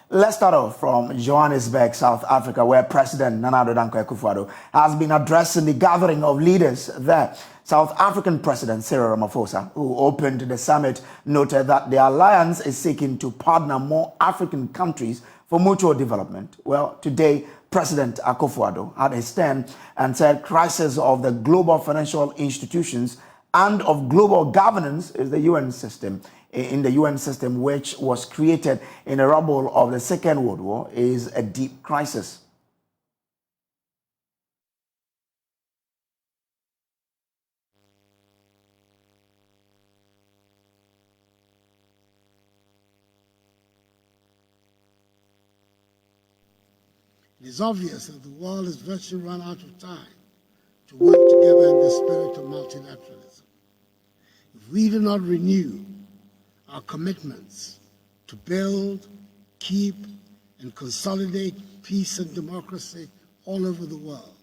Let's start off from Johannesburg, South Africa, where President Nana Addo Akufo-Addo has been addressing the gathering of leaders there. South African President Cyril Ramaphosa, who opened the summit, noted that the alliance is seeking to partner more African countries for mutual development. Well, today, President Akufo-Addo had his turn and said crisis of the global financial institutions and of global governance is the UN system. In the UN system, which was created in the rubble of the Second World War, is a deep crisis. It is obvious that the world has virtually run out of time to work together in the spirit of multilateralism. If we do not renew our commitments to build, keep, and consolidate peace and democracy all over the world,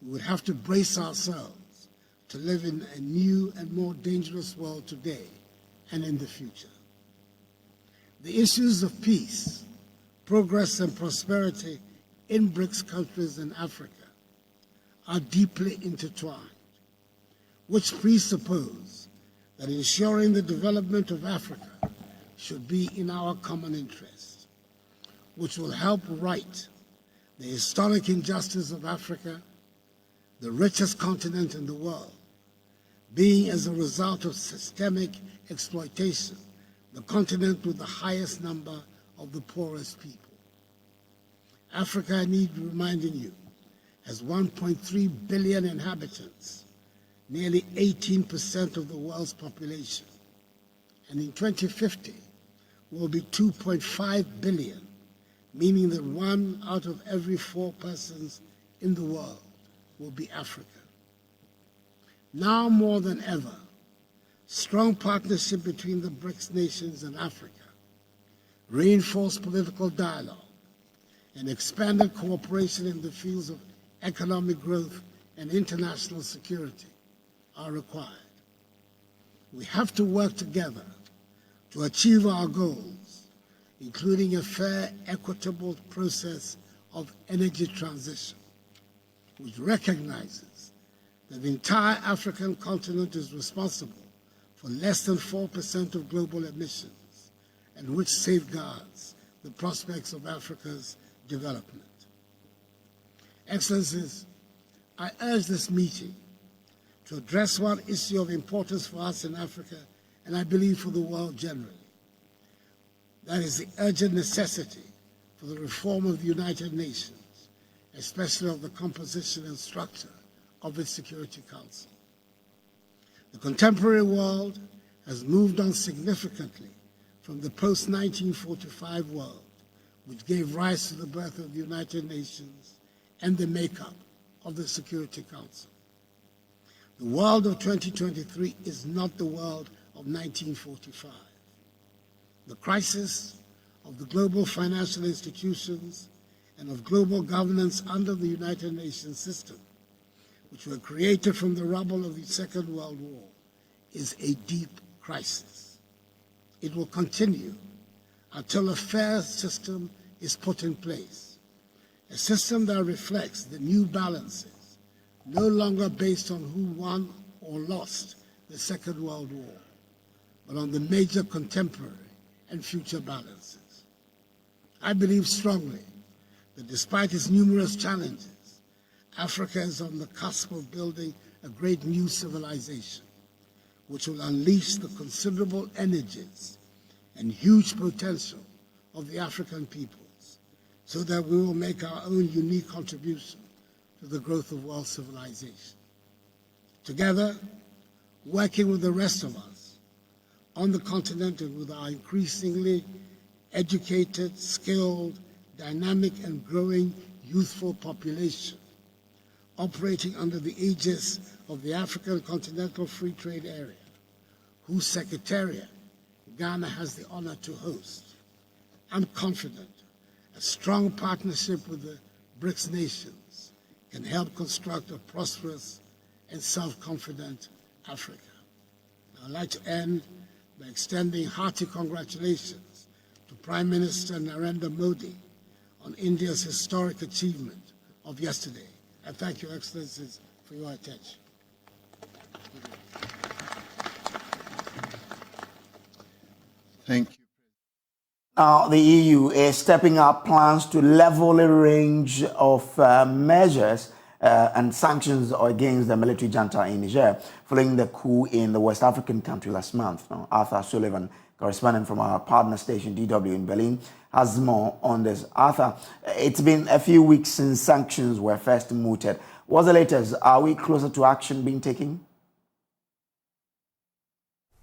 we would have to brace ourselves to live in a new and more dangerous world today and in the future. The issues of peace, progress, and prosperity in BRICS countries in Africa are deeply intertwined, which presuppose that ensuring the development of Africa should be in our common interest, which will help right the historic injustice of Africa, the richest continent in the world, being as a result of systemic exploitation, the continent with the highest number of the poorest people. Africa, I need reminding you, has 1.3 billion inhabitants, nearly 18% of the world's population, and in 2050 will be 2.5 billion, meaning that 1 out of every 4 persons in the world will be African. Now more than ever, strong partnership between the BRICS nations and Africa, reinforced political dialogue, and expanded cooperation in the fields of economic growth and international security are required. We have to work together to achieve our goals, including a fair, equitable process of energy transition, which recognizes that the entire African continent is responsible for less than 4% of global emissions, and which safeguards the prospects of Africa's development. Excellencies, I urge this meeting to address one issue of importance for us in Africa, and I believe for the world generally. That is the urgent necessity for the reform of the United Nations, especially of the composition and structure of its Security Council. The contemporary world has moved on significantly from the post-1945 world, which gave rise to the birth of the United Nations and the makeup of the Security Council. The world of 2023 is not the world of 1945. The crisis of the global financial institutions and of global governance under the United Nations system, which were created from the rubble of the Second World War, is a deep crisis. It will continue until a fair system is put in place, a system that reflects the new balances, no longer based on who won or lost the Second World War, but on the major contemporary and future balances. I believe strongly that despite its numerous challenges, Africa is on the cusp of building a great new civilization, which will unleash the considerable energies and huge potential of the African peoples, so that we will make our own unique contribution to the growth of world civilization. Together, working with the rest of us on the continent and with our increasingly educated, skilled, dynamic, and growing youthful population, operating under the aegis of the African Continental Free Trade Area, whose Secretariat Ghana has the honor to host, I'm confident a strong partnership with the BRICS nations can help construct a prosperous and self-confident Africa. I'd like to end by extending hearty congratulations to Prime Minister Narendra Modi on India's historic achievement of yesterday. I thank Your Excellencies for your attention. Thank you. Now, the EU is stepping up plans to level a range of measures and sanctions against the military junta in Niger, following the coup in the West African country last month. Now, Arthur Sullivan, correspondent from our partner station DW in Berlin, has more on this. Arthur, it's been a few weeks since sanctions were first mooted. What's the latest? Are we closer to action being taken?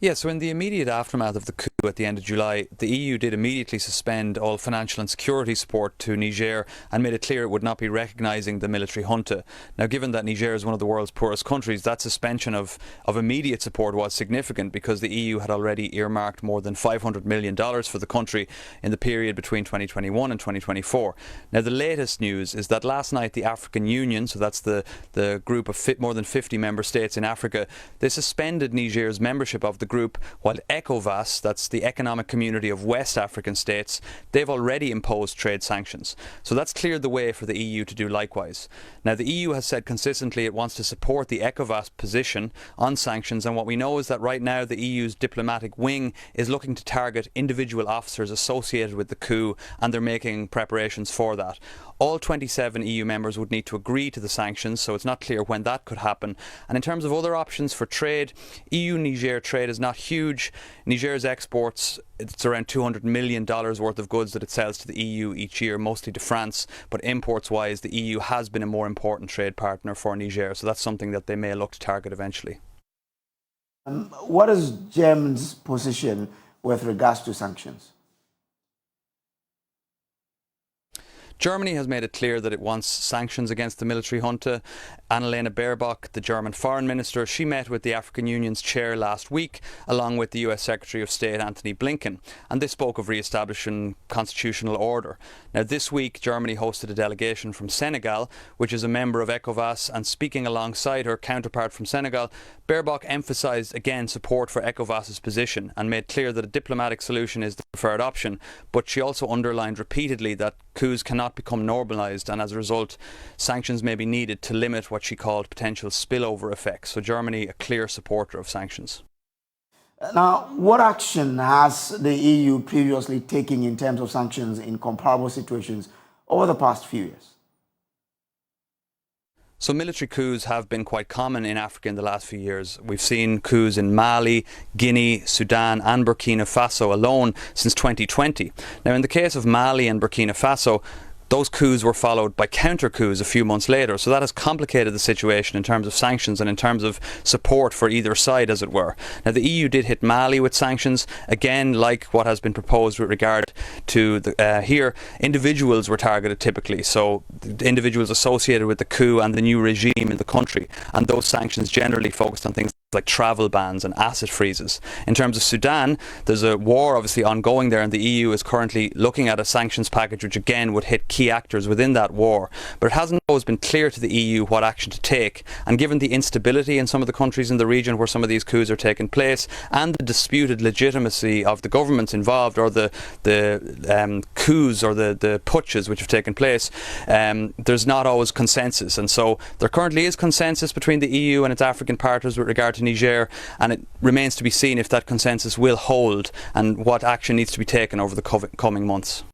Yeah, so in the immediate aftermath of the coup at the end of July, the EU did immediately suspend all financial and security support to Niger and made it clear it would not be recognising the military junta. Now, given that Niger is one of the world's poorest countries, that suspension of immediate support was significant because the EU had already earmarked more than $500 million for the country in the period between 2021 and 2024. Now, the latest news is that last night the African Union, so that's the group of more than 50 member states in Africa, they suspended Niger's membership of the group, while ECOWAS, that's the Economic Community of West African States, they've already imposed trade sanctions. So that's cleared the way for the EU to do likewise. Now, the EU has said consistently it wants to support the ECOWAS position on sanctions, and what we know is that right now the EU's diplomatic wing is looking to target individual officers associated with the coup, and they're making preparations for that. All 27 EU members would need to agree to the sanctions, so it's not clear when that could happen. And in terms of other options for trade, EU-Niger trade is not huge. Niger's exports, it's around $200 million worth of goods that it sells to the EU each year, mostly to France. But imports-wise, the EU has been a more important trade partner for Niger, so that's something that they may look to target eventually. What is Germany's position with regards to sanctions? Germany has made it clear that it wants sanctions against the military junta. Annalena Baerbock, the German foreign minister, she met with the African Union's chair last week, along with the US Secretary of State Antony Blinken, and they spoke of re-establishing constitutional order. Now, this week, Germany hosted a delegation from Senegal, which is a member of ECOWAS, and speaking alongside her counterpart from Senegal, Baerbock emphasised again support for ECOWAS's position and made clear that a diplomatic solution is the preferred option, but she also underlined repeatedly that coups cannot become normalised, and as a result sanctions may be needed to limit what she called potential spillover effects. So Germany a clear supporter of sanctions. Now, what action has the EU previously taken in terms of sanctions in comparable situations over the past few years? So military coups have been quite common in Africa in the last few years. We've seen coups in Mali, Guinea, Sudan and Burkina Faso alone since 2020. Now, in the case of Mali and Burkina Faso, those coups were followed by counter-coups a few months later, so that has complicated the situation in terms of sanctions and in terms of support for either side, as it were. Now, the EU did hit Mali with sanctions, again, like what has been proposed with regard to here, individuals were targeted typically, so individuals associated with the coup and the new regime in the country, and those sanctions generally focused on things like travel bans and asset freezes. In terms of Sudan, there's a war obviously ongoing there, and the EU is currently looking at a sanctions package which again would hit key actors within that war. But it hasn't always been clear to the EU what action to take, and given the instability in some of the countries in the region where some of these coups are taking place, and the disputed legitimacy of the governments involved, or the coups or the putches which have taken place, there's not always consensus. And so there currently is consensus between the EU and its African partners with regard to Niger, and it remains to be seen if that consensus will hold and what action needs to be taken over the coming months.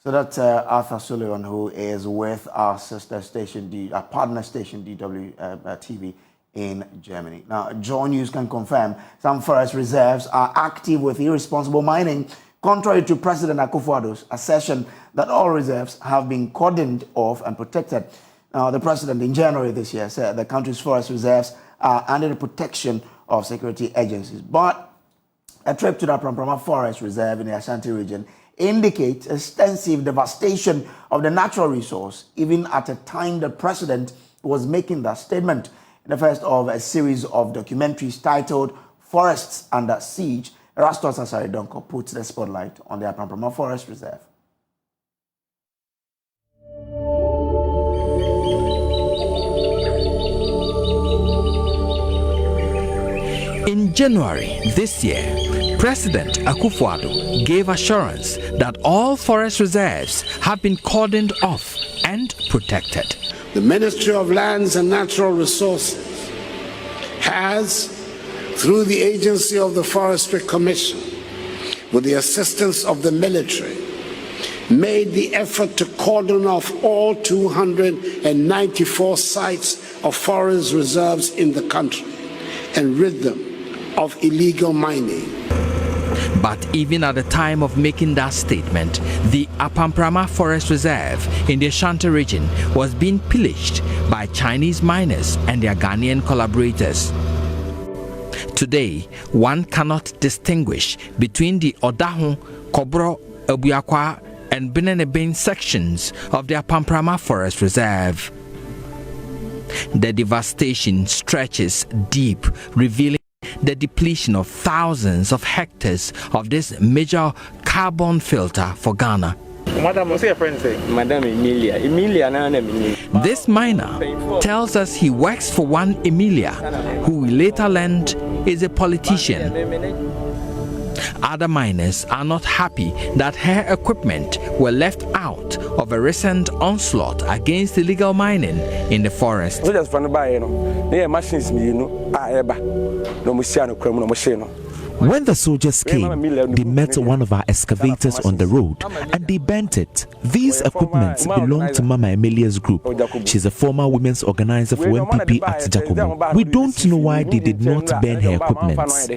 So that's Arthur Sullivan, who is with our sister station, our partner station DW TV in Germany. Now, Joy News can confirm some forest reserves are active with irresponsible mining, contrary to President Akufo-Addo's assertion that all reserves have been cordoned off and protected. Now, the president in January this year said the country's forest reserves are under the protection of security agencies. But a trip to the Pramprama Forest Reserve in the Ashanti region indicates extensive devastation of the natural resource, even at a time the president was making that statement. In the first of a series of documentaries titled Forests Under Siege, Erastus Asare-Donko puts the spotlight on the Pramprama Forest Reserve. In January this year, President Akufo-Addo gave assurance that all forest reserves have been cordoned off and protected. The Ministry of Lands and Natural Resources has, through the agency of the Forestry Commission, with the assistance of the military, made the effort to cordon off all 294 sites of forest reserves in the country and rid them of illegal mining. But even at the time of making that statement, the Apamprama Forest Reserve in the Ashanti region was being pillaged by Chinese miners and their Ghanaian collaborators. Today, one cannot distinguish between the Odahun, Kobro, Abuakwa, and Benenebane sections of the Apamprama Forest Reserve. The devastation stretches deep, revealing the depletion of thousands of hectares of this major carbon filter for Ghana. Madam, what's your friend say? Madam Emilia. This miner tells us he works for one Emilia, who we later learned is a politician. Other miners are not happy that her equipment were left out of a recent onslaught against illegal mining in the forest. When the soldiers came, they met one of our excavators on the road and they burnt it. These equipments belong to Mama Emilia's group. She's a former women's organizer for MPP at Jacobo. We don't know why they did not burn her equipments.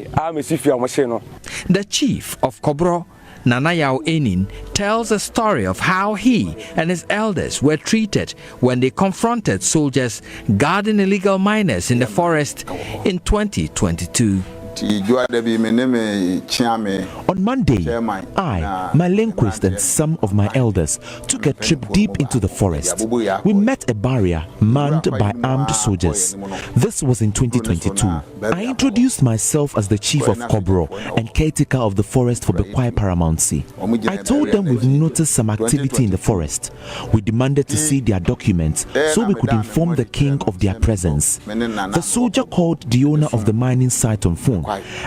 The chief of Kobro, Nanayao Enin, tells a story of how he and his elders were treated when they confronted soldiers guarding illegal miners in the forest in 2022. On Monday, I, my linguist, and some of my elders took a trip deep into the forest. We met a barrier manned by armed soldiers. This was in 2022. I introduced myself as the chief of Kobro and caretaker of the forest for Bekwai Paramountcy. I told them we've noticed some activity in the forest. We demanded to see their documents so we could inform the king of their presence. The soldier called the owner of the mining site on phone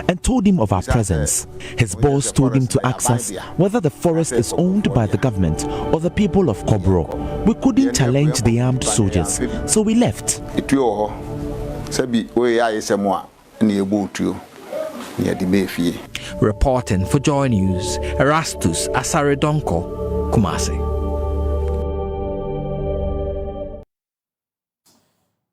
and told him of our presence. His boss told him to ask us whether the forest is owned by the government or the people of Kobro. We couldn't challenge the armed soldiers, so we left. Reporting for Joy News, Erastus Asaredonko, Kumasi.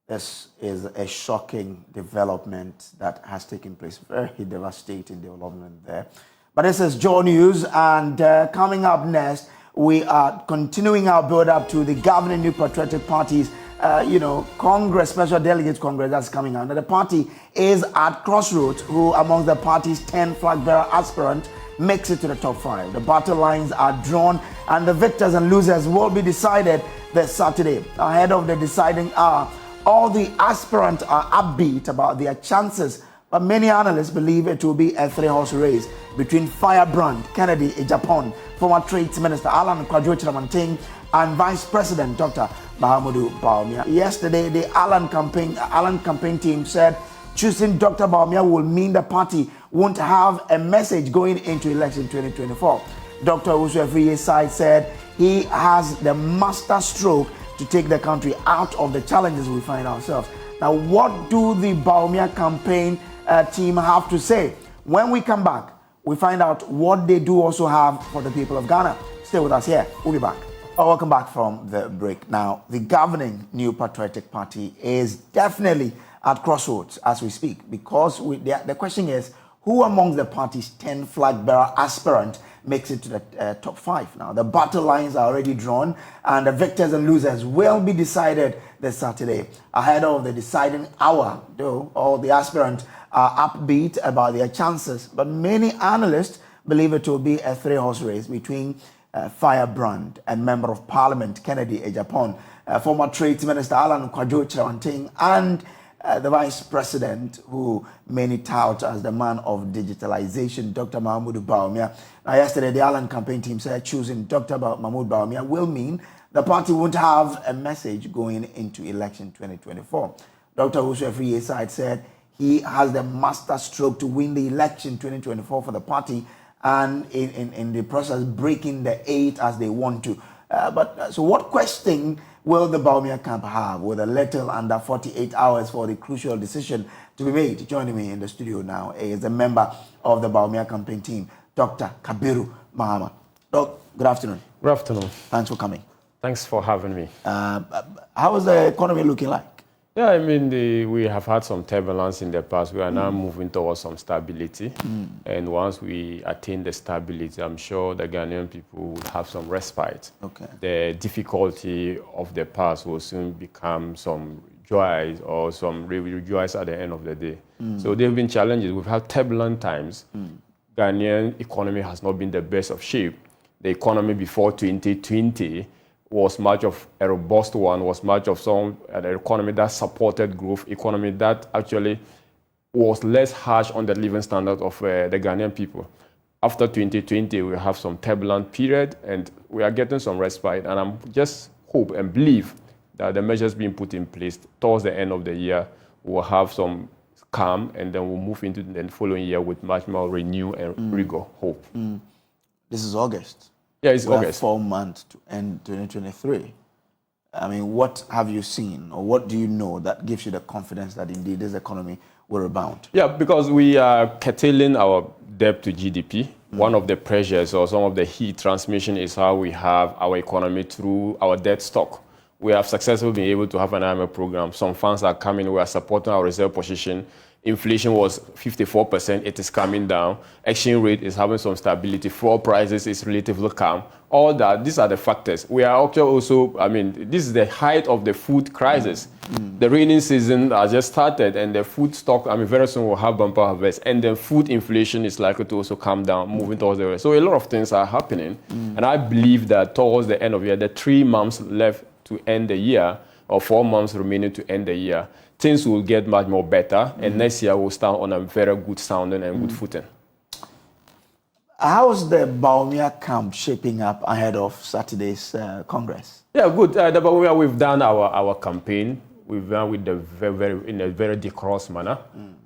This is a shocking development that has taken place. Very devastating development there. But this is Joy News, and coming up next, we are continuing our build-up to the governing New Patriotic Party's, Congress, Special Delegates Congress that's coming out. Now, the party is at crossroads. Who among the party's 10 flag-bearer aspirants makes it to the top 5? The battle lines are drawn, and the victors and losers will be decided this Saturday. Ahead of the deciding hour, all the aspirants are upbeat about their chances, but many analysts believe it will be a three-horse race between Firebrand Kennedy Ejapon, former Trade Minister Alan Kwadwo and Vice President Dr. Mahamudu Bawumia. Yesterday, the Alan campaign team said choosing Dr. Bawumia will mean the party won't have a message going into election 2024. Dr. Usuefriye's side said he has the master stroke to take the country out of the challenges we find ourselves. Now, what do the Bawumia campaign team have to say? When we come back, we find out what they do also have for the people of Ghana. Stay with us here. We'll be back. Welcome back from the break. Now, the governing New Patriotic Party is definitely at crossroads as we speak, because the question is, who among the party's 10 flag-bearer aspirants makes it to the top 5? Now, the battle lines are already drawn, and the victors and losers will be decided this Saturday. Ahead of the deciding hour, though, all the aspirants are upbeat about their chances, but many analysts believe it will be a three-horse race between Firebrand and Member of Parliament Kennedy Ejapon, former Trade Minister Alan Kwadwo and the Vice President, who many tout as the man of digitalization, Dr. Mahamudu Bawumia. Now, yesterday, the Allen campaign team said choosing Dr. Mahamudu Bawumia will mean the party won't have a message going into election 2024. Dr. Usuefriye's side said he has the master stroke to win the election 2024 for the party, and in the process breaking the 8 as they want to. So what question will the Bawumia camp have with a little under 48 hours for the crucial decision to be made? Joining me in the studio now is a member of the Bawumia campaign team, Dr. Kabiru Mahama. Doc, good afternoon. Good afternoon. Thanks for coming. Thanks for having me. How is the economy looking like? Yeah, I mean, we have had some turbulence in the past. We are now moving towards some stability. And once we attain the stability, I'm sure the Ghanaian people will have some respite. Okay. The difficulty of the past will soon become some joys or some real joys at the end of the day. So there have been challenges. We've had turbulent times. Ghanaian economy has not been the best of shape. The economy before 2020 was much of a robust one, was much of an economy that supported growth, economy that actually was less harsh on the living standard of the Ghanaian people. After 2020, we have some turbulent period, and we are getting some respite. And I'm just hope and believe that the measures being put in place towards the end of the year will have some calm, and then we'll move into the following year with much more renew and rigor, hope. This is August. Yeah, it's We August. have 4 months to end 2023. I mean, what have you seen, or what do you know that gives you the confidence that indeed this economy will rebound? Yeah, because we are curtailing our debt to GDP. One of the pressures or some of the heat transmission is how we have our economy through our debt stock. We have successfully been able to have an IMF program. Some funds are coming. We are supporting our reserve position. Inflation was 54%. It is coming down. Exchange rate is having some stability. Fuel prices is relatively calm. All that, these are the factors. We are also, I mean, this is the height of the food crisis. The rainy season has just started, and the food stock, I mean, very soon we'll have bumper harvest. And then food inflation is likely to also come down, moving towards the rest. So a lot of things are happening. And I believe that towards the end of the year, the 3 months left to end the year, or 4 months remaining to end the year, things will get much more better, and next year we'll start on a very good sounding and good footing. How's the Bawumia camp shaping up ahead of Saturday's Congress? Yeah, good. The Bawumia, we've done our campaign. We've done with in a very decorous manner.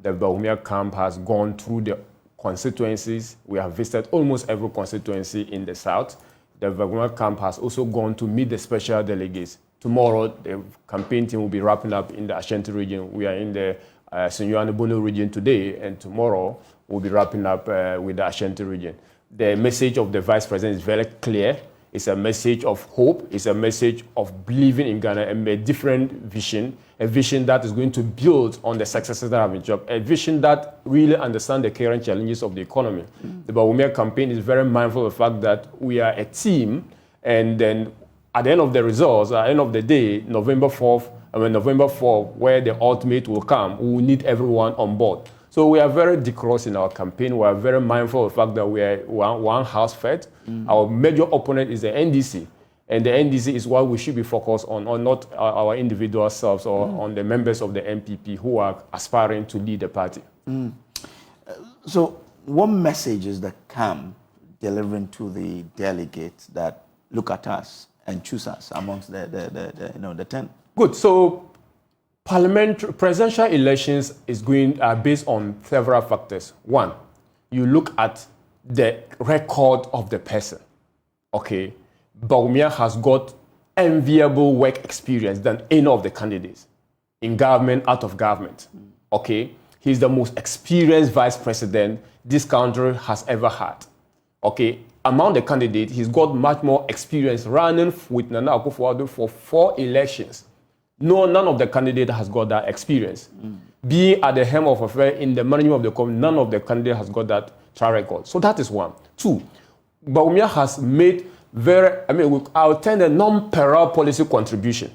The Bawumia camp has gone through the constituencies. We have visited almost every constituency in the south. The Bawumia camp has also gone to meet the special delegates. Tomorrow, the campaign team will be wrapping up in the Ashanti region. We are in the Senyo-Bono region today, and tomorrow we'll be wrapping up with the Ashanti region. The message of the Vice President is very clear. It's a message of hope. It's a message of believing in Ghana and a different vision, a vision that is going to build on the successes that have been achieved, a vision that really understands the current challenges of the economy. The Bawumia campaign is very mindful of the fact that we are a team, and then at the end of the results, at the end of the day, November 4th, where the ultimate will come, we will need everyone on board. So we are very decorous in our campaign. We are very mindful of the fact that we are one house fed. Our major opponent is the NDC. And the NDC is what we should be focused on not our individual selves or on the members of the MPP who are aspiring to lead the party. So what message is the camp delivering to the delegates that look at us and choose us amongst the 10? Good. So presidential elections is based on several factors. One, you look at the record of the person. Okay, Bawumia has got enviable work experience than any of the candidates in government, out of government. Okay, he's the most experienced vice president this country has ever had. Okay, among the candidates, he's got much more experience running with Nana Akufo-Addo for 4 elections. None of the candidates has got that experience. Being at the helm of affairs in the management of the company, none of the candidates has got that track record. So that is one. 2, Bawumia has made I'll tell the non-parallel policy contribution.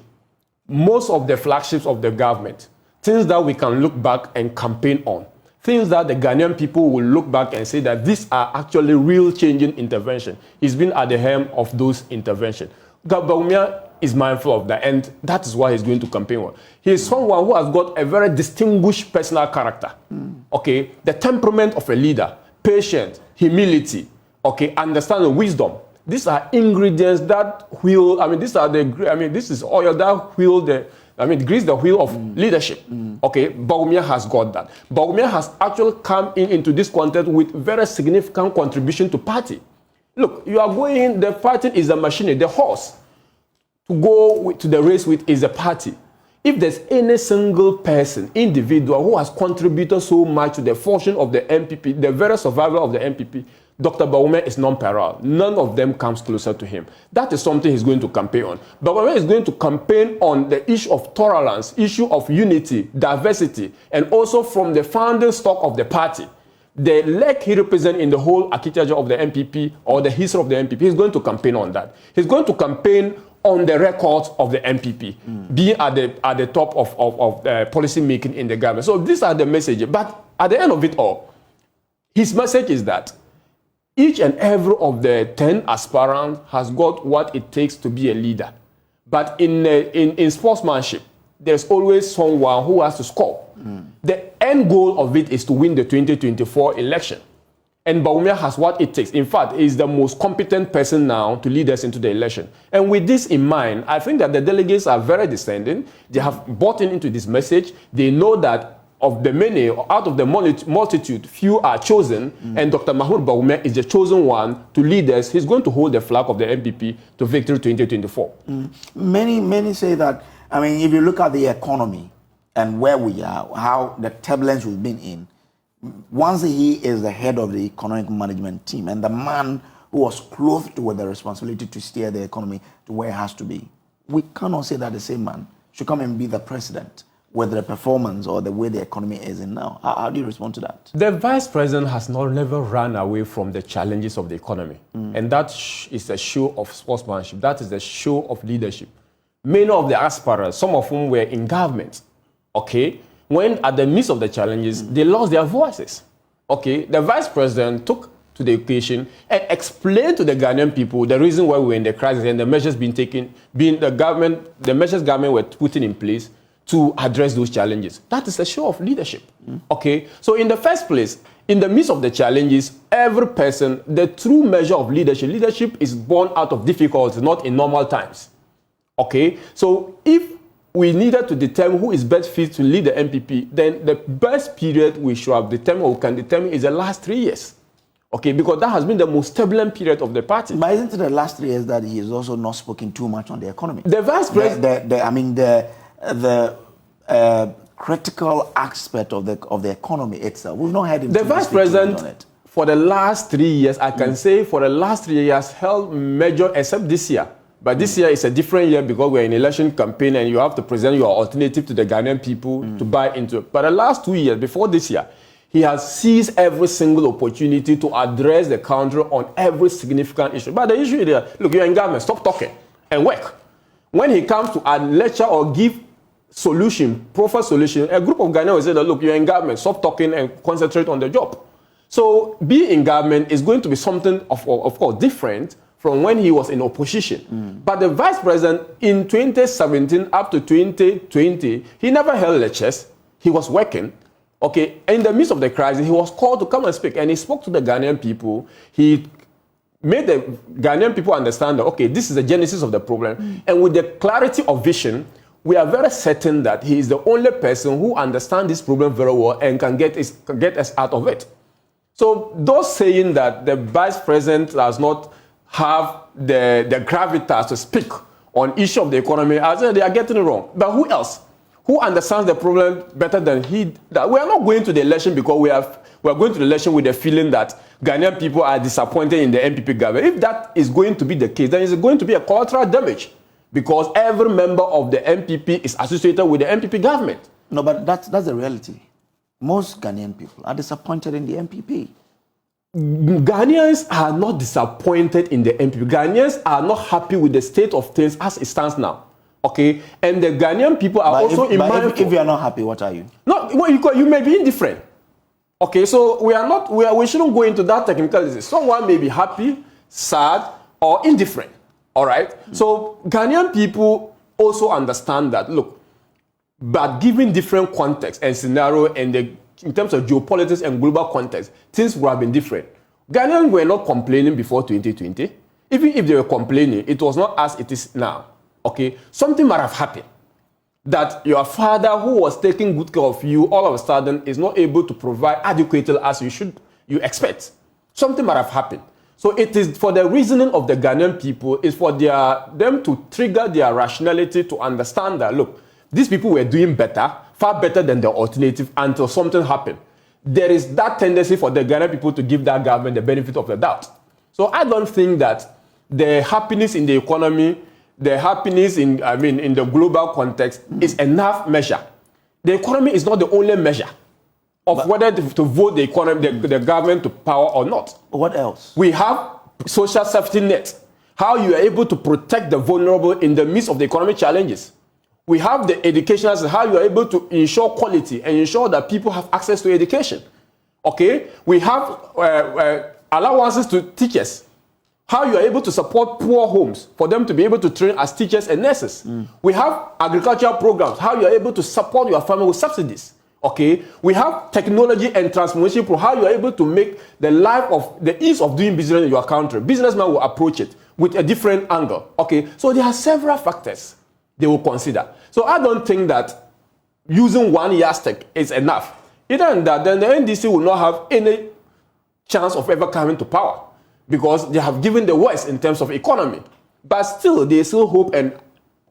Most of the flagships of the government, things that we can look back and campaign on, things that the Ghanaian people will look back and say that these are actually real changing intervention. He's been at the helm of those interventions. Bawumia is mindful of that, and that is why he's going to campaign on. He is someone who has got a very distinguished personal character. Okay, the temperament of a leader, patience, humility, okay, understanding, wisdom. These are ingredients that will, this is oil that will I mean, grease the wheel of leadership. Okay, Bawumia has got that. Bawumia has actually come into this contest with very significant contribution to party. Look, you are going in, the party is the machinery, the horse to go to the race with is the party. If there's any single person, individual who has contributed so much to the fortune of the MPP, the very survival of the MPP, Dr. Bawumia is non-parallel. None of them comes closer to him. That is something he's going to campaign on. Bawumia is going to campaign on the issue of tolerance, issue of unity, diversity, and also from the founding stock of the party. The leg he represents in the whole architecture of the MPP or the history of the MPP, he's going to campaign on that. He's going to campaign on the records of the MPP, being at the top of policy making in the government. So these are the messages. But at the end of it all, his message is that each and every of the 10 aspirants has got what it takes to be a leader. But in sportsmanship, there's always someone who has to score. The end goal of it is to win the 2024 election. And Bawumia has what it takes. In fact, he's the most competent person now to lead us into the election. And with this in mind, I think that the delegates are very discerning. They have bought into this message. They know that of the many, out of the multitude, few are chosen, and Dr. Mahmoud Bawumia is the chosen one to lead us. He's going to hold the flag of the MPP to victory 2024. Many say that, I mean, if you look at the economy and where we are, how the turbulence we've been in, once he is the head of the economic management team and the man who was clothed with the responsibility to steer the economy to where it has to be, we cannot say that the same man should come and be the president with the performance or the way the economy is in now. How do you respond to that? The vice president has never run away from the challenges of the economy. And that is a show of sportsmanship. That is a show of leadership. Many of the aspirants, some of whom were in government, okay, when at the midst of the challenges, they lost their voices. Okay, the vice president took to the occasion and explained to the Ghanaian people the reason why we were in the crisis and the measures being taken, the measures government were putting in place to address those challenges. That is a show of leadership. Okay, so in the first place, in the midst of the challenges, every person, the true measure of leadership is born out of difficulty, not in normal times. Okay, so if we needed to determine who is best fit to lead the MPP, then the best period we should have determined or can determine is the last 3 years. Okay, because that has been the most turbulent period of the party. But isn't it the last 3 years that he has also not spoken too much on the economy? The vice president, the critical aspect of the economy itself, we've not had him. The vice president on it. For the last 3 years, I can say for the last 3 years, held major, except this year. But this year is a different year because we're in election campaign and you have to present your alternative to the Ghanaian people to buy into it. But the last 2 years, before this year, he has seized every single opportunity to address the country on every significant issue. But the issue is that, look, you're in government, stop talking and work. When he comes to a lecture or give solution, proper solution, a group of Ghanaians will say that, look, you're in government, stop talking and concentrate on the job. So being in government is going to be something, of course, different from when he was in opposition. But the vice president in 2017 up to 2020, he never held lectures. He was working. Okay, in the midst of the crisis, he was called to come and speak, and he spoke to the Ghanaian people. He made the Ghanaian people understand that, okay, this is the genesis of the problem. And with the clarity of vision, we are very certain that he is the only person who understands this problem very well and can get us out of it. So those saying that the vice president does not have the gravitas to speak on issue of the economy, I say they are getting it wrong. But who else? Who understands the problem better than he? That we are not going to the election because we are going to the election with the feeling that Ghanaian people are disappointed in the MPP government. If that is going to be the case, then it's going to be a collateral damage because every member of the MPP is associated with the MPP government. No, but that's the reality. Most Ghanaian people are disappointed in the MPP. Ghanaians are not disappointed in the MPP. Ghanaians are not happy with the state of things as it stands now. Okay, and the Ghanaian people are if you are not happy, what are you? No, well, you may be indifferent. Okay, so we shouldn't go into that technicality. Someone may be happy, sad, or indifferent. All right. So Ghanaian people also understand that. Look, but given different context and scenario, and in terms of geopolitics and global context, things would have been different. Ghanaians were not complaining before 2020. Even if they were complaining, it was not as it is now. Okay, something might have happened. that your father who was taking good care of you all of a sudden is not able to provide adequately as you expect. Something might have happened. So it is for the reasoning of the Ghanaian people, is for them to trigger their rationality to understand that, look, these people were doing better, far better than the alternative until something happened. There is that tendency for the Ghanaian people to give that government the benefit of the doubt. So I don't think that the happiness in the economy, the happiness in the global context is enough measure. The economy is not the only measure of whether to vote the economy, the government to power or not. What else? We have social safety net, how you are able to protect the vulnerable in the midst of the economic challenges. We have the education, how you are able to ensure quality and ensure that people have access to education. Okay? We have allowances to teachers, how you are able to support poor homes for them to be able to train as teachers and nurses. We have agricultural programs, how you are able to support your family with subsidies. Okay, we have technology and transformation pro, how you are able to make the ease of doing business in your country. Businessmen will approach it with a different angle. Okay, so there are several factors they will consider. So I don't think that using one yardstick is enough. Either in that, then the NDC will not have any chance of ever coming to power because they have given the worst in terms of economy. But still, they still hope and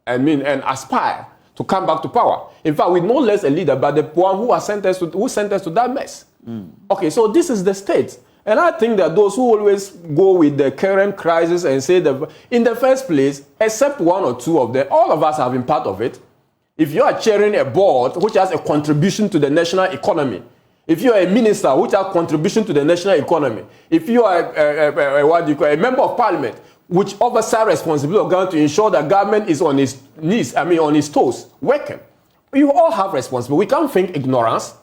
aspire to come back to power. In fact, with no less a leader, but the one who sent us to that mess. Okay, so this is the state. And I think that those who always go with the current crisis and say that in the first place, except one or two of them, all of us have been part of it. If you are chairing a board which has a contribution to the national economy, if you are a minister which has a contribution to the national economy, if you are a member of parliament, which oversight responsibility of government to ensure that government is on its knees, on its toes, working. You all have responsibility. We can't think ignorance.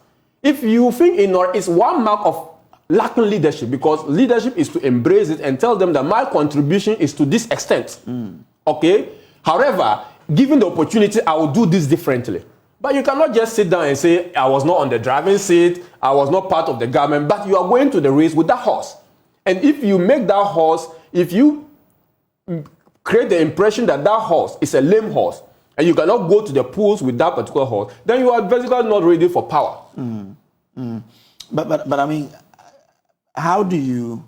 If you think ignorance is one mark of lacking leadership, because leadership is to embrace it and tell them that my contribution is to this extent. Okay? However, given the opportunity, I will do this differently. But you cannot just sit down and say, I was not on the driving seat, I was not part of the government, but you are going to the race with that horse. And if you make that horse, if you create the impression that that horse is a lame horse and you cannot go to the polls with that particular horse, then you are basically not ready for power. But I mean, how do you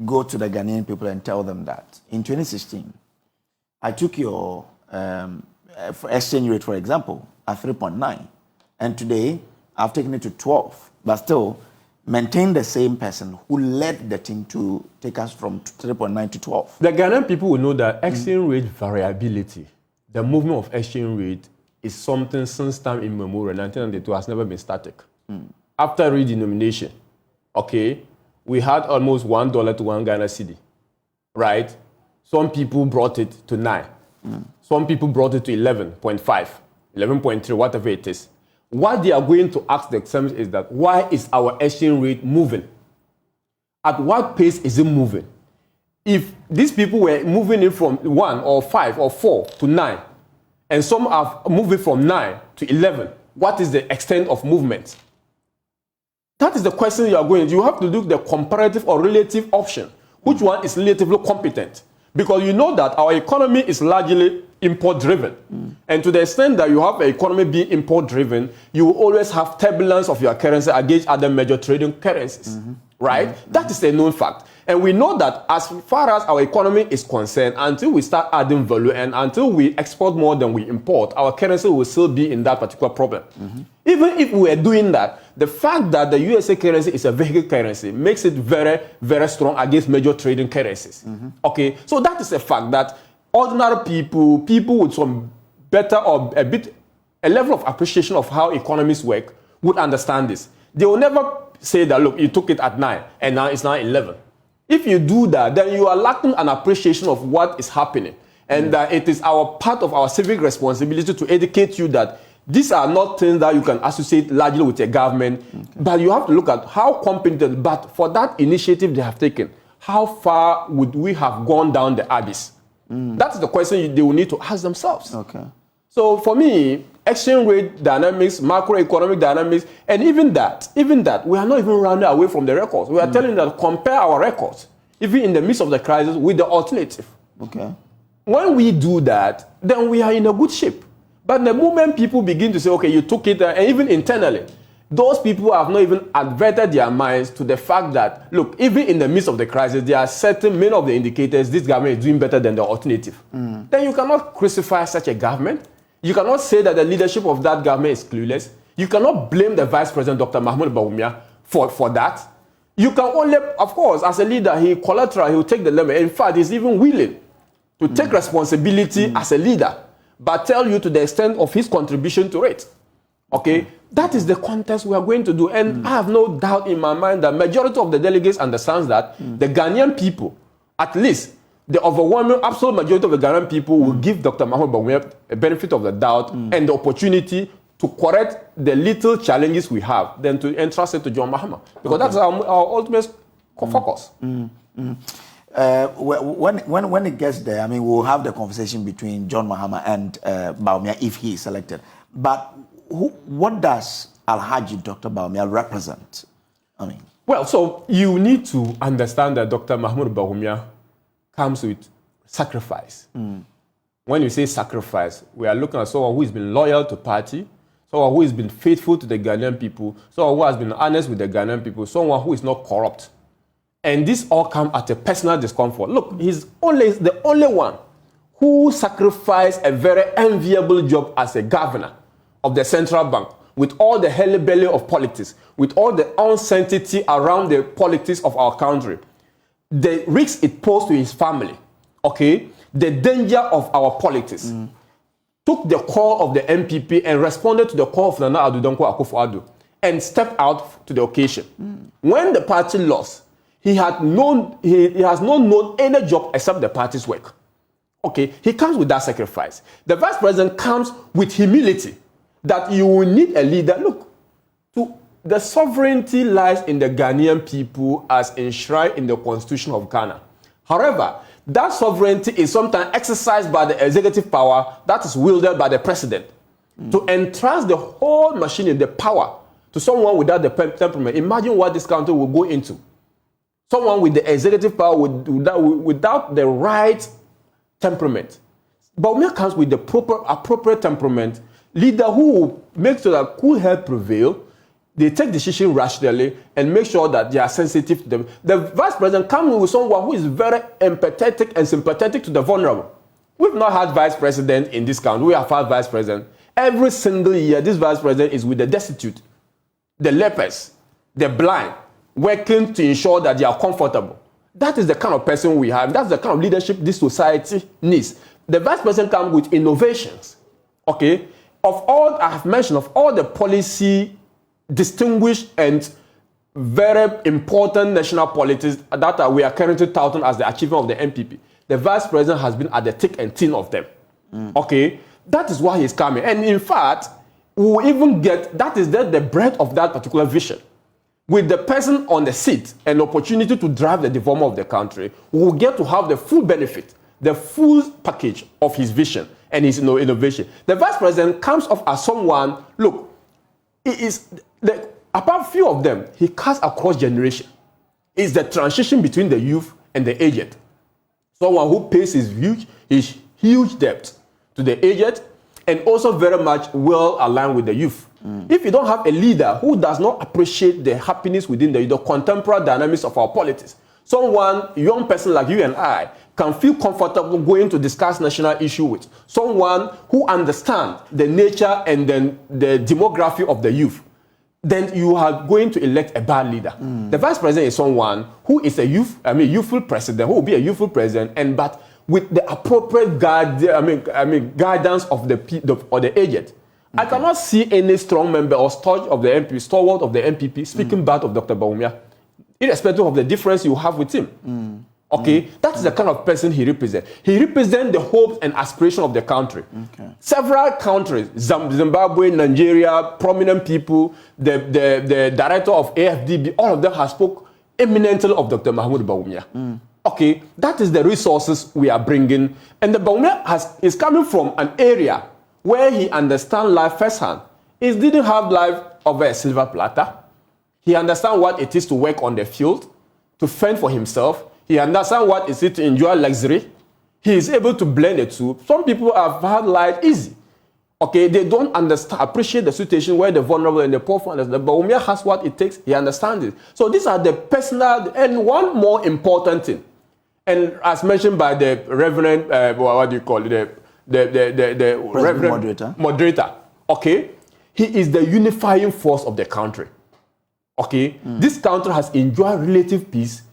go to the Ghanaian people and tell them that? In 2016, I took your exchange rate, for example, at 3.9. And today, I've taken it to 12. But still, maintain the same person who led the team to take us from 3.9 to 12. The Ghanaian people will know that exchange rate variability, the movement of exchange rate, is something since time immemorial. 1992 has never been static. After redenomination, okay, we had almost $1 to 1 Ghana cedi, right? Some people brought it to 9. Some people brought it to 11.5, 11.3, whatever it is. What they are going to ask themselves is that, why is our exchange rate moving? At what pace is it moving? If these people were moving in from 1 or 5 or 4 to 9, and some are moving from 9 to 11, what is the extent of movement? That is the question you are going to. You have to look at the comparative or relative option. Which one is relatively competent? Because you know that our economy is largely import-driven. And to the extent that you have an economy being import-driven, you will always have turbulence of your currency against other major trading currencies. Right? That is a known fact. And we know that as far as our economy is concerned, until we start adding value and until we export more than we import, our currency will still be in that particular problem. Even if we are doing that, the fact that the USA currency is a vehicle currency makes it very, very strong against major trading currencies. Okay, so that is a fact that ordinary people with some better or a level of appreciation of how economies work would understand this. They will never say that, look, you took it at 9 and now it's now 11. If you do that, then you are lacking an appreciation of what is happening. And that it is our part of our civic responsibility to educate you that these are not things that you can associate largely with a government, but you have to look at how competent, but for that initiative they have taken, how far would we have gone down the abyss? That's the question they will need to ask themselves. Okay. So for me, exchange rate dynamics, macroeconomic dynamics, and even that, we are not even running away from the records. We are telling them to compare our records, even in the midst of the crisis, with the alternative. Okay. When we do that, then we are in a good shape. But the moment people begin to say, okay, you took it, and even internally, those people have not even adverted their minds to the fact that, look, even in the midst of the crisis, there are many of the indicators this government is doing better than the alternative. Then you cannot crucify such a government. You cannot say that the leadership of that government is clueless. You cannot blame the Vice President, Dr. Mahmoud Bawumia, for that. You can only, of course, as a leader, he will take the limit. In fact, he's even willing to take responsibility as a leader, but tell you to the extent of his contribution to it. Okay? That is the contest we are going to do. And I have no doubt in my mind that majority of the delegates understands that the Ghanaian people, at least the overwhelming absolute majority of the Ghanaian people, will give Dr. Mahmoud Bawumia a benefit of the doubt and the opportunity to correct the little challenges we have than to entrust it to John Mahama. Because that's our ultimate focus. When it gets there, I mean, we'll have the conversation between John Mahama and Bawumia if he is selected. But what does Alhaji Dr. Bawumia represent? I mean, well, so you need to understand that Dr. Mahmoud Bawumia comes with sacrifice. When you say sacrifice, we are looking at someone who has been loyal to party, someone who has been faithful to the Ghanaian people, someone who has been honest with the Ghanaian people, someone who is not corrupt. And this all comes at a personal discomfort. Look, he's the only one who sacrificed a very enviable job as a governor of the central bank, with all the belly of politics, with all the uncertainty around the politics of our country, the risks it posed to his family, okay, the danger of our politics, took the call of the MPP and responded to the call of Nana Addo Dankwa Akufo-Addo and stepped out to the occasion. When the party lost, he has not known any job except the party's work. Okay, he comes with that sacrifice. The vice president comes with humility, that you will need a leader. Look, the sovereignty lies in the Ghanaian people as enshrined in the Constitution of Ghana. However, that sovereignty is sometimes exercised by the executive power that is wielded by the president. To entrust the whole machine, the power, to someone without the temperament. Imagine what this country will go into. Someone with the executive power without the right temperament. Bawumia comes with the appropriate temperament, leader who will make sure that cool head prevail, they take decisions rationally and make sure that they are sensitive to them. The vice president comes with someone who is very empathetic and sympathetic to the vulnerable. We've not had vice president in this country. We have had vice president. Every single year, this vice president is with the destitute, the lepers, the blind, working to ensure that they are comfortable. That is the kind of person we have. That's the kind of leadership this society needs. The vice president comes with innovations. Okay? Of all I have mentioned, of all the policy distinguished and very important national policies that we are currently touting as the achievement of the MPP, the vice president has been at the thick and thin of them. Okay? That is why he's coming. And in fact, we will even get, that is the breadth of that particular vision. With the person on the seat and opportunity to drive the development of the country, we will get to have the full benefit, the full package of his vision and his innovation. The vice president comes off as someone, look, it is, apart few of them, he cuts across generation. It's the transition between the youth and the aged. Someone who pays his huge debt to the aged and also very much well aligned with the youth. If you don't have a leader who does not appreciate the happiness within the contemporary dynamics of our politics, someone, young person like you and I, can feel comfortable going to discuss national issue with someone who understands the nature and then the demography of the youth, then you are going to elect a bad leader. The vice president is someone who is a youthful president, who will be a youthful president, but with the appropriate guidance of the aged. I cannot see any strong member or stalwart of the MPP speaking bad of Dr. Bawumia, irrespective of the difference you have with him. Okay, that is the kind of person he represents. He represents the hopes and aspirations of the country. Several countries, Zimbabwe, Nigeria, prominent people, the director of AFDB, all of them have spoke eminently of Dr. Mahmoud Bawumia. Okay, that is the resources we are bringing, and the Bawumia is coming from an area where he understands life firsthand. He didn't have life over a silver platter. He understands what it is to work on the field, to fend for himself. He understands what it is to enjoy luxury. He is able to blend the two. Some people have had life easy. Okay, they don't appreciate the situation where the vulnerable and the poor understand. But Bawumia has what it takes. He understands it. So these are the personal. And one more important thing, and as mentioned by the Reverend, what do you call it? The Reverend moderator. Okay, he is the unifying force of the country. Okay, this country has enjoyed relative peace,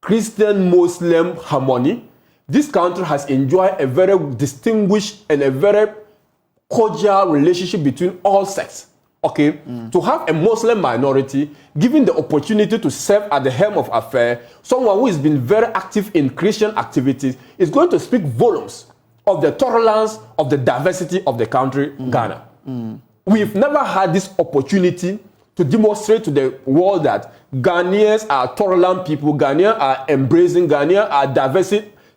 Christian-Muslim harmony. This country has enjoyed a very distinguished and a very cordial relationship between all sects. Okay, to have a Muslim minority given the opportunity to serve at the helm of affairs, someone who has been very active in Christian activities, is going to speak volumes of the tolerance, of the diversity of the country, Ghana. We've never had this opportunity to demonstrate to the world that Ghanaians are tolerant people, Ghanaians are embracing, Ghanaians are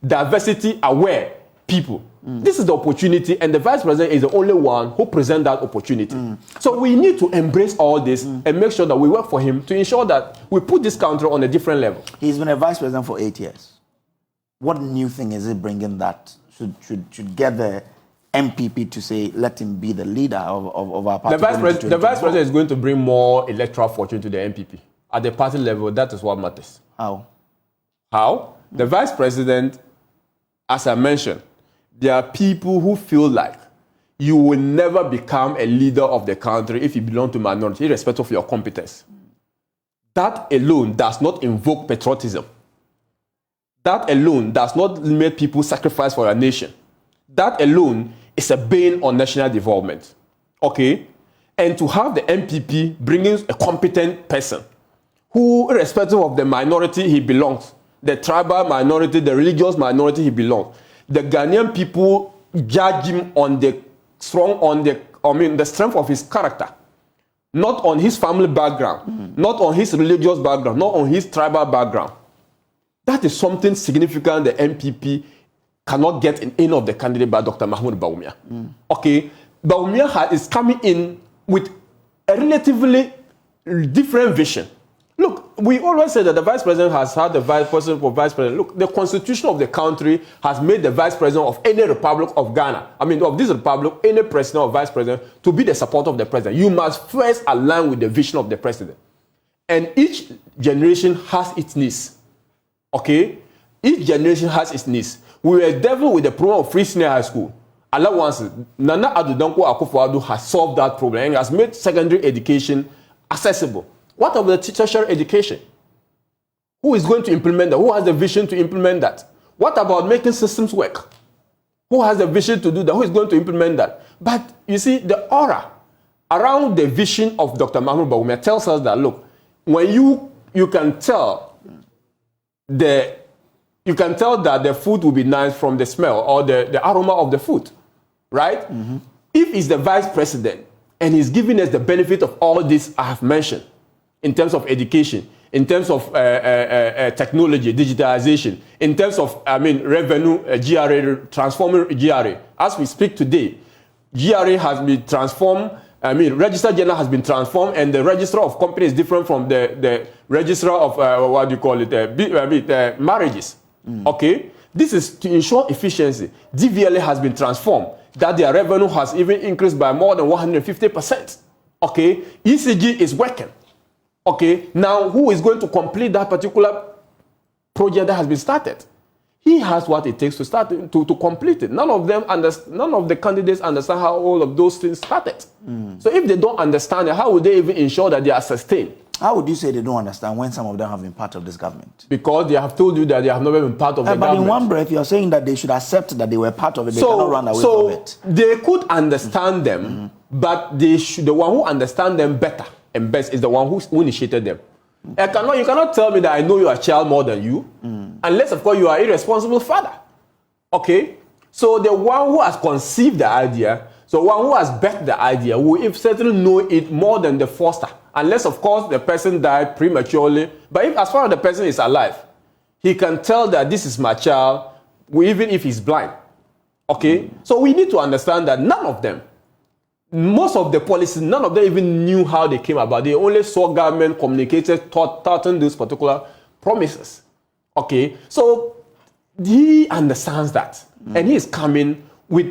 diversity aware people. This is the opportunity, and the Vice President is the only one who presents that opportunity. So we need to embrace all this and make sure that we work for him to ensure that we put this country on a different level. He's been a Vice President for 8 years. What new thing is it bringing that should get the MPP to say, let him be the leader of our party? The Vice President is going to bring more electoral fortune to the MPP. At the party level, that is what matters. How? The Vice President, as I mentioned, there are people who feel like you will never become a leader of the country if you belong to minority, irrespective of your competence. That alone does not invoke patriotism. That alone does not make people sacrifice for a nation. That alone is a bane on national development. Okay? And to have the MPP bringing a competent person who, irrespective of the minority he belongs, the tribal minority, the religious minority he belongs, the Ghanaian people judge him on the strength of his character, not on his family background, not on his religious background, not on his tribal background. That is something significant the MPP cannot get in any of the candidates by Dr. Mahmoud Bawumia. Okay, Bawumia is coming in with a relatively different vision. Look, we always say that the Vice President has had the Vice President for Vice President. Look, the Constitution of the country has made the Vice President of any Republic of Ghana, of this Republic, any President or Vice President, to be the supporter of the President. You must first align with the vision of the President. And each generation has its needs. Okay? Each generation has its needs. We were dealing with the problem of free senior high school. Allowances. Nana Addo Akufo-Addo has solved that problem and has made secondary education accessible. What of the tertiary education? Who is going to implement that? Who has the vision to implement that? What about making systems work? Who has the vision to do that? Who is going to implement that? But you see, the aura around the vision of Dr. Mahmoud Bawumia tells us that, look, when you can tell that the food will be nice from the smell or the aroma of the food, right? If he's the Vice President and he's giving us the benefit of all this I have mentioned, in terms of education, in terms of technology, digitalization, in terms of, revenue, GRA, transforming GRA. As we speak today, GRA has been transformed, Register General has been transformed, and the Register of Companies is different from the Register of, marriages. Okay? This is to ensure efficiency. DVLA has been transformed, that their revenue has even increased by more than 150%. Okay? ECG is working. Okay, now who is going to complete that particular project that has been started? He has what it takes to start to complete it. None of the candidates understand how all of those things started. So if they don't understand it, how would they even ensure that they are sustained? How would you say they don't understand when some of them have been part of this government? Because they have told you that they have never been part of the government. But in one breath, you're saying that they should accept that they were part of it. They cannot run away from it. They could understand them, but the one who understands them better and best is the one who initiated them. You cannot tell me that I know your child more than you, unless, of course, you are an irresponsible father. Okay? So the one who has conceived the idea, so one who has backed the idea, will certainly know it more than the foster, unless, of course, the person died prematurely. But as far as the person is alive, he can tell that this is my child, even if he's blind. Okay? So we need to understand that none of them, most of the policies, none of them even knew how they came about. They only saw government communicated, touting those particular promises. Okay, so he understands that, and he is coming with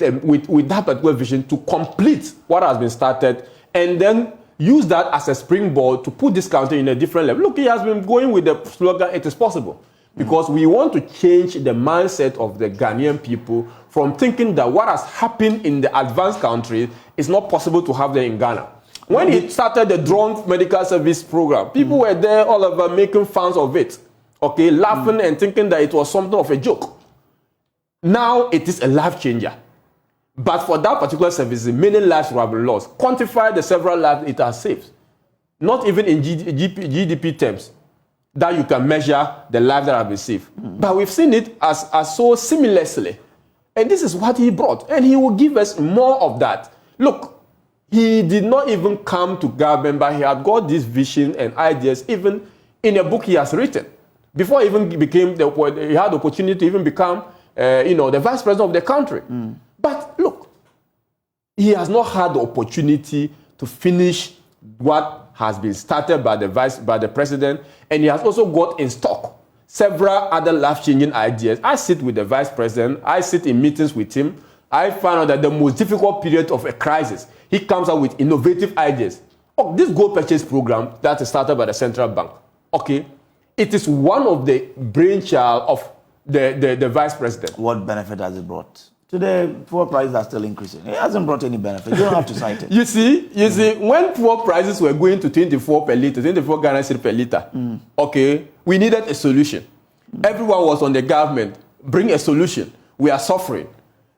that particular vision to complete what has been started, and then use that as a springboard to put this country in a different level. Look, he has been going with the slogan, "It is possible." Because we want to change the mindset of the Ghanaian people from thinking that what has happened in the advanced countries is not possible to have there in Ghana. When he started the drone medical service program, people were there all over making fun of it, okay, laughing and thinking that it was something of a joke. Now it is a life changer. But for that particular service, many lives have been lost. Quantify the several lives it has saved. Not even in GDP terms that you can measure the lives that have been saved. But we've seen it as so seamlessly. And this is what he brought. And he will give us more of that. Look, he did not even come to government, but he had got this vision and ideas even in a book he has written. Before he even became, he had the opportunity to even become, the vice president of the country. But look, he has not had the opportunity to finish what has been started by the president, and he has also got in stock several other life-changing ideas. I sit with the vice president, I sit in meetings with him, I find out that the most difficult period of a crisis, he comes out with innovative ideas. Oh, this gold purchase program that is started by the central bank, okay, it is one of the brainchild of the vice president. What benefit has it brought? Today, fuel prices are still increasing. It hasn't brought any benefit. You don't have to cite it. You see, when fuel prices were going to 24 per liter, 24 Ghana cedi per liter, okay, we needed a solution. Everyone was on the government. Bring a solution. We are suffering.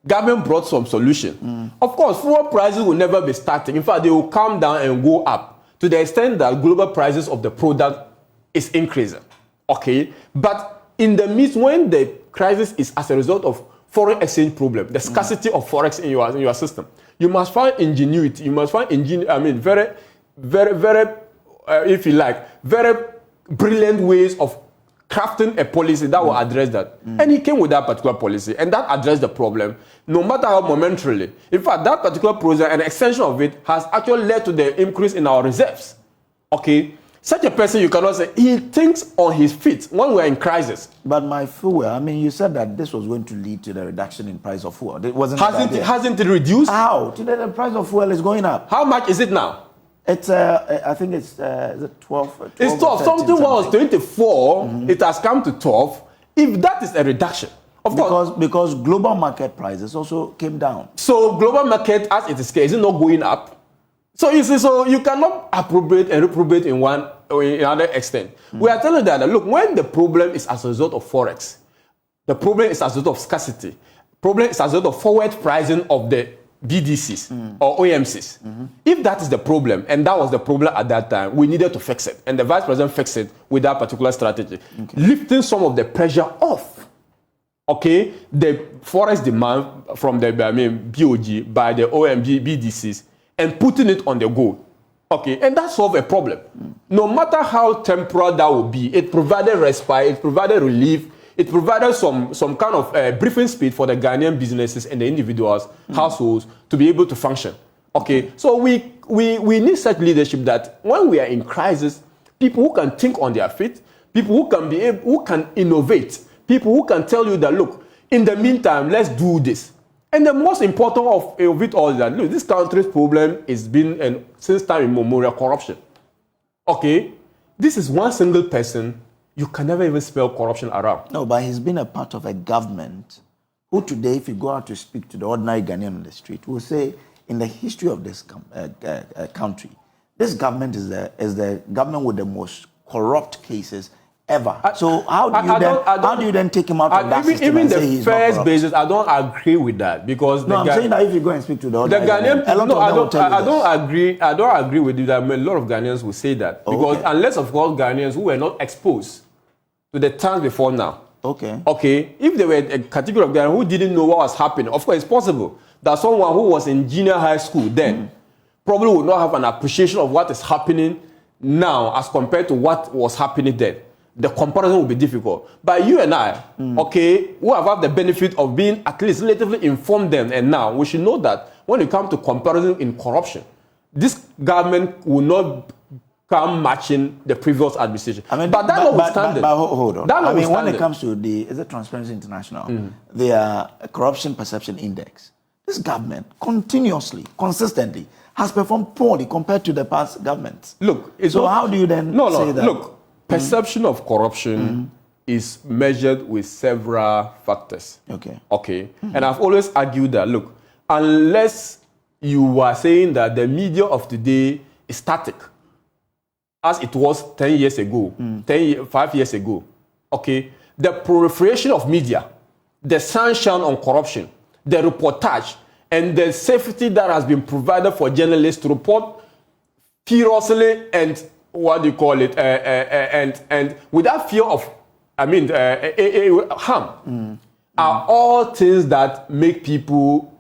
Government brought some solution. Of course, fuel prices will never be static. In fact, they will come down and go up to the extent that global prices of the product is increasing. Okay, but in the midst, when the crisis is as a result of foreign exchange problem, the scarcity of forex in your system, you must find ingenuity. You must find very, very, very, if you like, very brilliant ways of crafting a policy that will address that. And he came with that particular policy, and that addressed the problem, no matter how momentarily. In fact, that particular project and extension of it has actually led to the increase in our reserves. Okay. Such a person, you cannot say, he thinks on his feet when we're in crisis. But my fuel, you said that this was going to lead to the reduction in price of fuel. It wasn't. Hasn't it reduced? How? Today the price of fuel is going up. How much is it now? It's, I think it's 12. It's 12. Something was 24, it has come to 12. If that is a reduction, of course. Because global market prices also came down. So global market, as it is it not going up? So you see, so you cannot appropriate and reprobate in one or in another extent. We are telling you that, look, when the problem is as a result of forex, the problem is as a result of scarcity, problem is as a result of forward pricing of the BDCs or OMCs. If that is the problem, and that was the problem at that time, we needed to fix it. And the vice president fixed it with that particular strategy, lifting some of the pressure off. Okay, the forex demand from the BOG by the OMG BDCs, and putting it on the go. Okay, and that solved a problem. No matter how temporal that will be, it provided respite, it provided relief, it provided some kind of briefing speed for the Ghanaian businesses and the individuals, households, to be able to function. Okay, so we need such leadership that when we are in crisis, people who can think on their feet, people who can be able, who can innovate, people who can tell you that, look, in the meantime, let's do this. And the most important of it all is that, look, this country's problem has been, since time immemorial, corruption. Okay? This is one single person, you can never even spell corruption around. No, but he's been a part of a government who today, if you go out to speak to the ordinary Ghanaian on the street, will say, in the history of this country, this government is the government with the most corrupt cases ever. So how do you then take him out of that system even and say the he's first not basis, I don't agree with that, because no, I'm saying that if you go and speak to the Ghanaian, I don't agree with you that a lot of Ghanaians will say that, because unless of course Ghanaians who were not exposed to the times before now. Okay. If there were a category of Ghanaians who didn't know what was happening, of course it's possible that someone who was in junior high school then probably would not have an appreciation of what is happening now as compared to what was happening then. The comparison will be difficult. But you and I, okay, who have had the benefit of being at least relatively informed then and now, we should know that when it comes to comparison in corruption, this government will not come matching the previous administration. But that notwithstanding. But hold on. When it comes to is it Transparency International, their corruption perception index, this government continuously, consistently, has performed poorly compared to the past governments. Look, how do you then say that? Look, perception of corruption is measured with several factors. Okay. And I've always argued that, look, unless you are saying that the media of today is static, as it was 10 years ago, 5 years ago, okay, the proliferation of media, the sunshine on corruption, the reportage, and the safety that has been provided for journalists to report furiously and and without fear of, harm, are all things that make people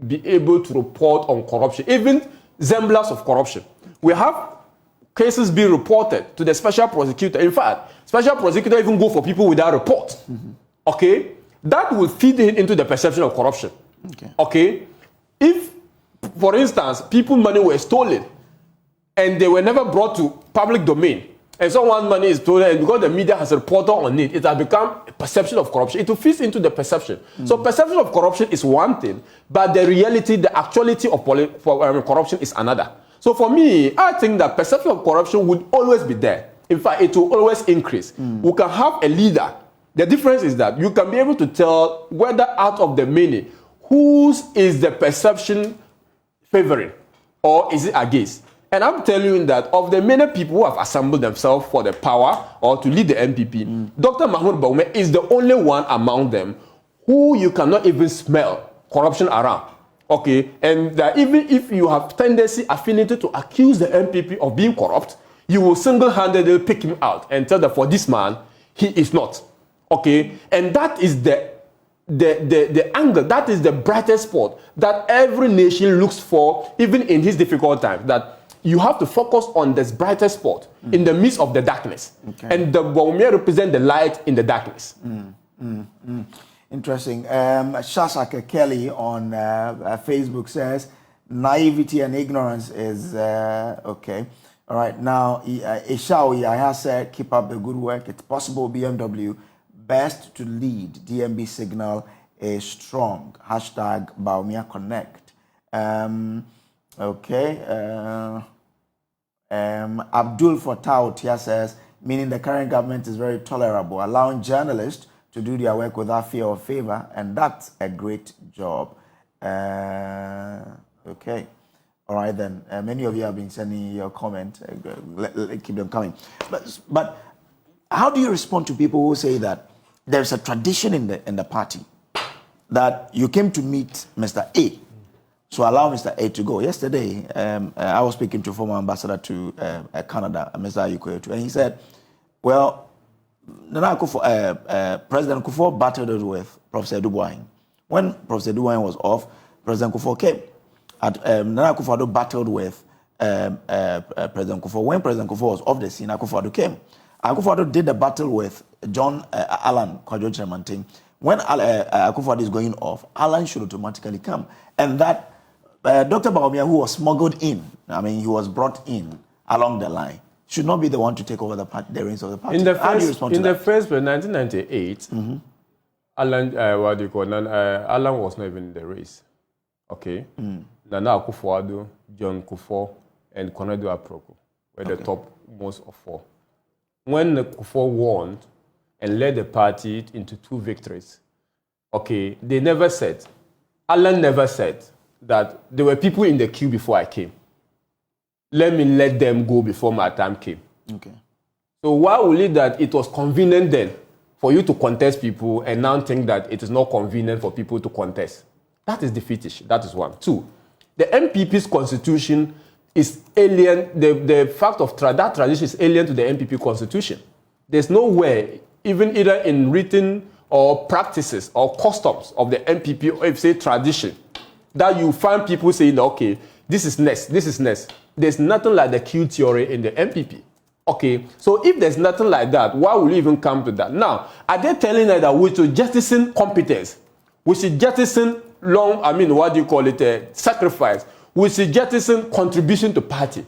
be able to report on corruption, even semblance of corruption. We have cases being reported to the special prosecutor. In fact, special prosecutor even go for people without report. Okay, that will feed into the perception of corruption. Okay, if, for instance, people's money were stolen and they were never brought to public domain, and someone's money is stolen, and because the media has reported on it, it has become a perception of corruption. It will fit into the perception. So perception of corruption is one thing, but the reality, the actuality of corruption is another. So for me, I think that perception of corruption would always be there. In fact, it will always increase. We can have a leader. The difference is that you can be able to tell whether out of the many, whose is the perception favoring or is it against. And I'm telling you that of the many people who have assembled themselves for the power or to lead the MPP, Dr. Mahmoud Bawumia is the only one among them who you cannot even smell corruption around. Okay, and that even if you have tendency, affinity to accuse the MPP of being corrupt, you will single-handedly pick him out and tell that for this man, he is not. Okay, and that is the angle, that is the brightest spot that every nation looks for, even in his difficult times, that you have to focus on this brightest spot in the midst of the darkness. And the Bawumia represent the light in the darkness. Interesting. Shasaka Kelly on Facebook says, naivety and ignorance is okay. All right, now, Ishawi, I have said, keep up the good work. It's possible BMW best to lead. DMB signal is strong. Hashtag Bawumia Connect. Okay. Abdul Fatah here says, meaning the current government is very tolerable, allowing journalists to do their work without fear or favor, and that's a great job. Okay. All right, then. Many of you have been sending your comment. Keep them coming. But how do you respond to people who say that there's a tradition in the party that you came to meet Mr. A, so allow Mr. A to go? Yesterday, I was speaking to former ambassador to Canada, Mr. Akufo-Addo, and he said, well, President Akufo battled with Professor Dubois. When Professor Dubois was off, President Akufo came. Nana Akufo-Addo battled with President Akufo. When President Akufo was off the scene, Akufo-Addo came. Akufo-Addo did the battle with John Alan Kwadwo Kyerematen. When Akufo-Addo is going off, Alan should automatically come. And that Dr. Bawumia, who was smuggled in, he was brought in along the line, should not be the one to take over the reins of the party. How do you respond to that? In the first place, 1998, Alan, Alan was not even in the race. Okay? Nana Akufo-Addo, John Kufuor, and Konadu Aproko were the top most of four. When Kufuor won and led the party into 2 victories, okay, they never said, Alan never said that there were people in the queue before I came. Let me let them go before my time came. Okay. So why would it that it was convenient then for you to contest people and now think that it is not convenient for people to contest? That is defeatish. That is one. 2, the MPP's constitution is alien. The fact of that tradition is alien to the MPP constitution. There's no way, even either in written or practices or customs of the MPP, or if say tradition, that you find people saying, okay, this is next, this is next. There's nothing like the queue theory in the MPP. Okay, so if there's nothing like that, why will you even come to that? Now, are they telling us that we should jettison competence? We should jettison sacrifice? We should jettison contribution to party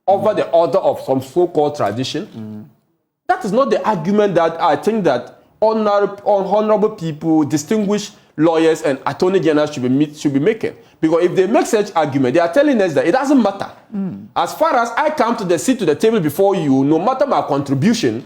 over the order of some so-called tradition? That is not the argument that I think that honorable people, distinguished lawyers and attorney generals should be making. Because if they make such argument, they are telling us that it doesn't matter. As far as I come to the seat to the table before you, no matter my contribution,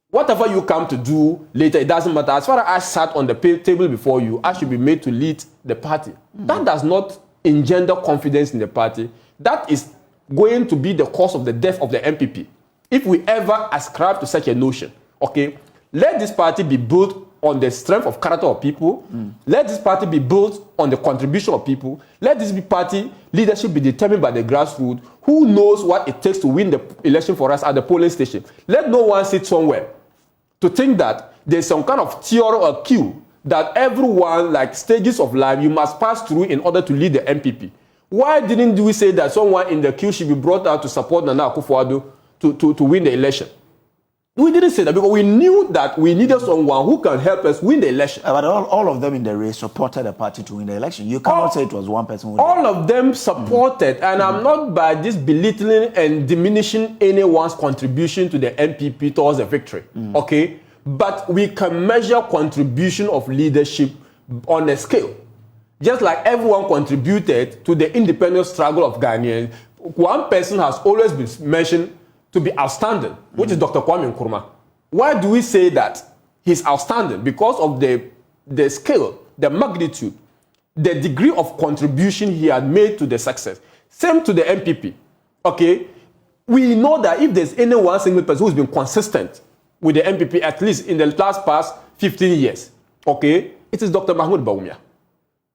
whatever you come to do later, it doesn't matter. As far as I sat on the table before you, I should be made to lead the party. That does not engender confidence in the party. That is going to be the cause of the death of the MPP. If we ever ascribe to such a notion, okay, let this party be built on the strength of character of people. Let this party be built on the contribution of people. Let this party leadership be determined by the grassroots. Who knows what it takes to win the election for us at the polling station? Let no one sit somewhere to think that there's some kind of theory or queue that everyone, like stages of life, you must pass through in order to lead the MPP. Why didn't we say that someone in the queue should be brought out to support Nana Akufo-Addo to win the election? We didn't say that because we knew that we needed someone who can help us win the election. But all of them in the race supported the party to win the election. You cannot say it was one person who all of them supported, and I'm not by this belittling and diminishing anyone's contribution to the MPP towards the victory. Okay? But we can measure contribution of leadership on a scale. Just like everyone contributed to the independent struggle of Ghanaians, one person has always been mentioned to be outstanding, which is Dr. Kwame Nkrumah. Why do we say that he's outstanding? Because of the scale, the magnitude, the degree of contribution he had made to the success. Same to the MPP. Okay? We know that if there's any one single person who's been consistent with the MPP, at least in the past 15 years, okay, it is Dr. Mahmoud Bawumia.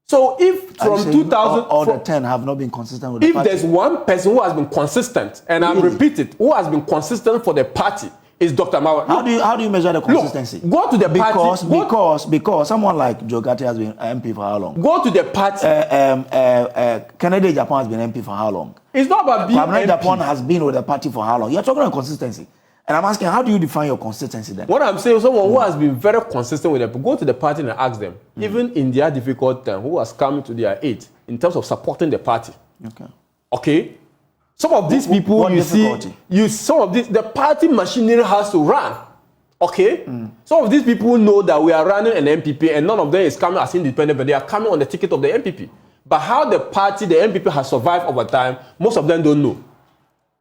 So if from 2000... All the 10 have not been consistent with the party? If there's one person who has been consistent, and I repeat it, who has been consistent for the party, is Dr. Mahmoud. How do you measure the consistency? Look, go to the party... Because someone like Joe Gatti has been MP for how long? Go to the party... Kennedy Japan has been MP for how long? It's not about being Kennedy MP. Japan has been with the party for how long? You're talking about consistency. And I'm asking, how do you define your consistency then? What I'm saying, someone who has been very consistent with them, go to the party and ask them, even in their difficult time, who has come to their aid in terms of supporting the party. Okay? Some of these people, the party machinery has to run. Okay? Some of these people know that we are running an MPP and none of them is coming as independent, but they are coming on the ticket of the MPP. But how the MPP has survived over time, most of them don't know.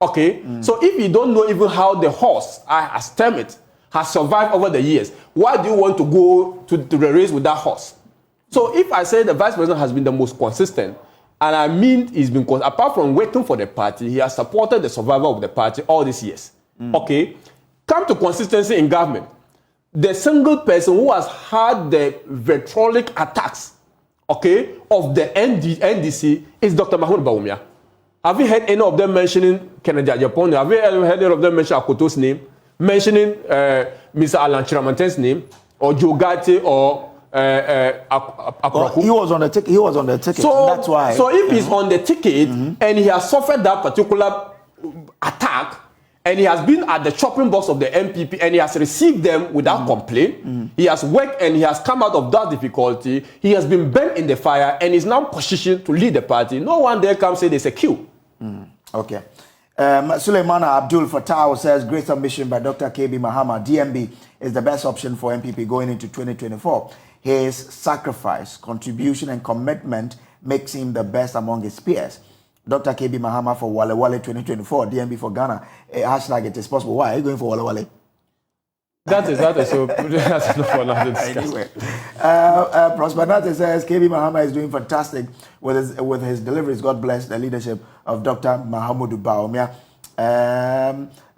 Okay, so if you don't know even how the horse, as term it, has survived over the years, why do you want to go to the race with that horse? So if I say the vice president has been the most consistent, and I mean he's been, apart from working for the party, he has supported the survival of the party all these years. Okay, come to consistency in government. The single person who has had the vitriolic attacks, okay, of the NDC is Dr. Mahmoud Bawumia. Have you heard any of them mentioning Kennedy Japan? Have you heard any of them mention Akoto's name? Mentioning Mr. Alan Chiramanten's name? Or Joe Gatti or Well, he was on the ticket. He was on the ticket. So that's why. So if he's on the ticket and he has suffered that particular attack, and he has been at the chopping box of the MPP and he has received them without complaint, he has worked and he has come out of that difficulty, he has been burnt in the fire and is now positioned to lead the party. No one there can say there's a queue. Okay. Suleimana Abdul Fattah says, great submission by Dr. KB Mahama. DMB is the best option for MPP going into 2024. His sacrifice, contribution, and commitment makes him the best among his peers. Dr. KB Mahama for Wale Wale 2024, DMB for Ghana. Hashtag it is possible. Why are you going for Wale Wale? That is so. That's not for now to discuss. Anyway, Prosper Nate says KB Mahama is doing fantastic with his deliveries. God bless the leadership of Dr. Mahamudu Bawumia.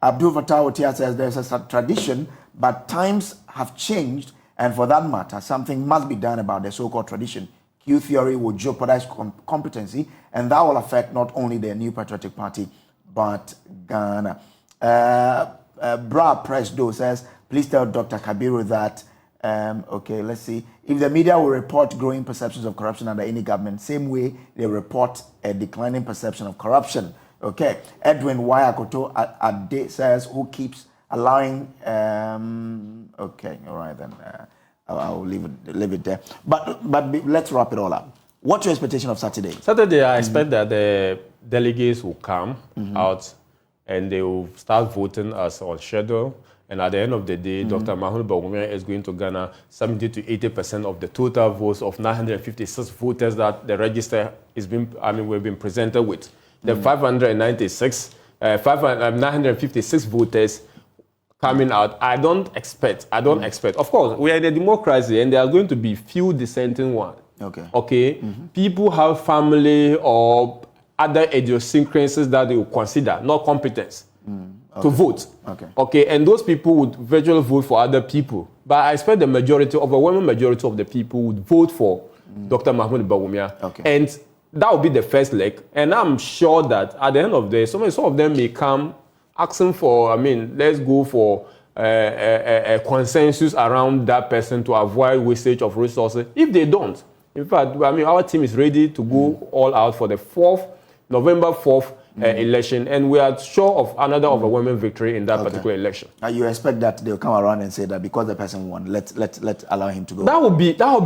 Abdul Fattah Otia says there's a tradition, but times have changed, and for that matter, something must be done about the so-called tradition. Q theory will jeopardize competency, and that will affect not only the New Patriotic Party, but Ghana. Bra Presdo says, please tell Dr. Kabiru that, okay, let's see. If the media will report growing perceptions of corruption under any government, same way they report a declining perception of corruption. Okay. Edwin Wayakoto Ade says, who keeps allowing, okay, all right then. I'll leave it there. But let's wrap it all up. What's your expectation of Saturday? Saturday, I expect that the delegates will come out and they will start voting as on schedule. And at the end of the day, Dr. Mahmoud Bawumia is going to garner 70 to 80% of the total votes of 956 voters that the register is we've been presented with. The 956 voters coming out, I don't expect. Of course, we are in a democracy, and there are going to be few dissenting ones. Okay. People have family or other idiosyncrasies that they will consider, not competence. To vote. Okay, and those people would virtually vote for other people. But I expect the overwhelming majority of the people would vote for Dr. Mahmoud Bawumia. And that will be the first leg. And I'm sure that at the end of the day, some of them may come asking for, let's go for a consensus around that person to avoid wastage of resources. If they don't, in fact, our team is ready to go all out for the November 4th election, and we are sure of another overwhelming victory in that particular election. You expect that they'll come around and say that because the person won, let's allow him to go. That would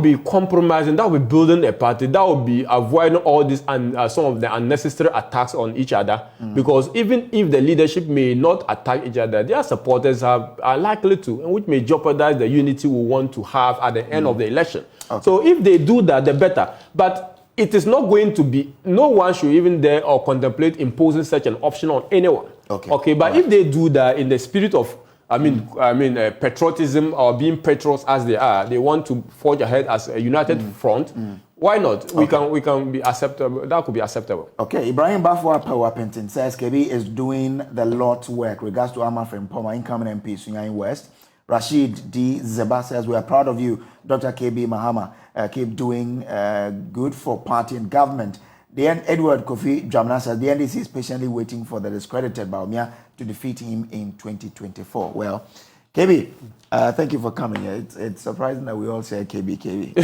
be compromising. That would be building a party. That would be avoiding all this and some of the unnecessary attacks on each other. Because even if the leadership may not attack each other, their supporters are likely to, and which may jeopardize the unity we want to have at the end of the election. So if they do that, the better. But it is not going to be, no one should even dare or contemplate imposing such an option on anyone. But if they do that in the spirit of, patriotism or being patriots as they are, they want to forge ahead as a united front. Why not? We can be acceptable. That could be acceptable. Ibrahim Bafwa Pentin says KB is doing the Lord's work regards to Amafre Mpoma, incoming MP Sunyani West. Rashid D. Zeba says, we are proud of you, Dr. KB Mahama. Keep doing good for party and government. Edward Kofi Jamna says, the NDC is patiently waiting for the discredited Bawumia to defeat him in 2024. Well, KB, thank you for coming. It's surprising that we all say KB.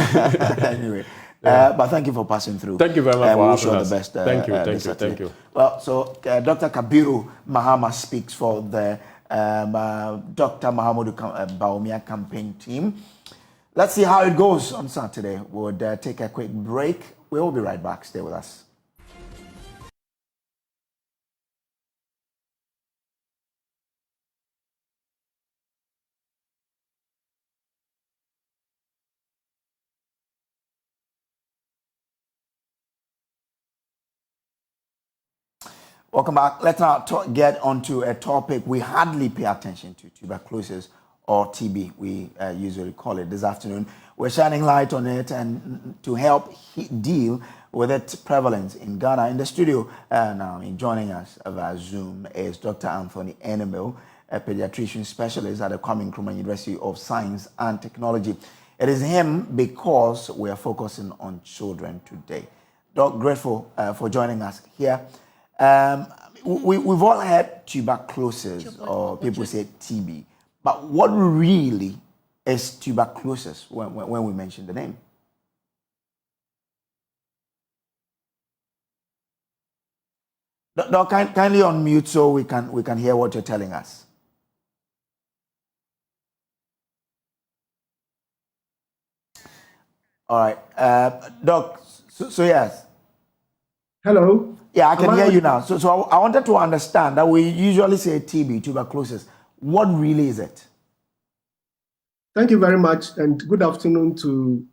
Anyway, but thank you for passing through. Thank you very much for having us. The best. Thank you. Well, so Dr. Kabiru Mahama speaks for the Dr. Mahamudu Bawumia campaign team. Let's see how it goes on Saturday. We'll take a quick break. We will be right back. Stay with us. Welcome back. Let's now get onto a topic we hardly pay attention to, tuberculosis, or TB, we usually call it this afternoon. We're shining light on it and to help deal with its prevalence in Ghana. In the studio now, joining us via Zoom is Dr. Anthony Enemil, a pediatrician specialist at the Kwame Nkrumah University of Science and Technology. It is him because we are focusing on children today. Doc, grateful for joining us here. We've all had tuberculosis, or people say TB. But what really is tuberculosis when we mention the name? Doc, kindly unmute so we can hear what you're telling us. All right, Doc. So yes. Hello. Yeah, I can hear you now. So I wanted to understand that we usually say TB, tuberculosis. What really is it? Thank you very much, and good afternoon to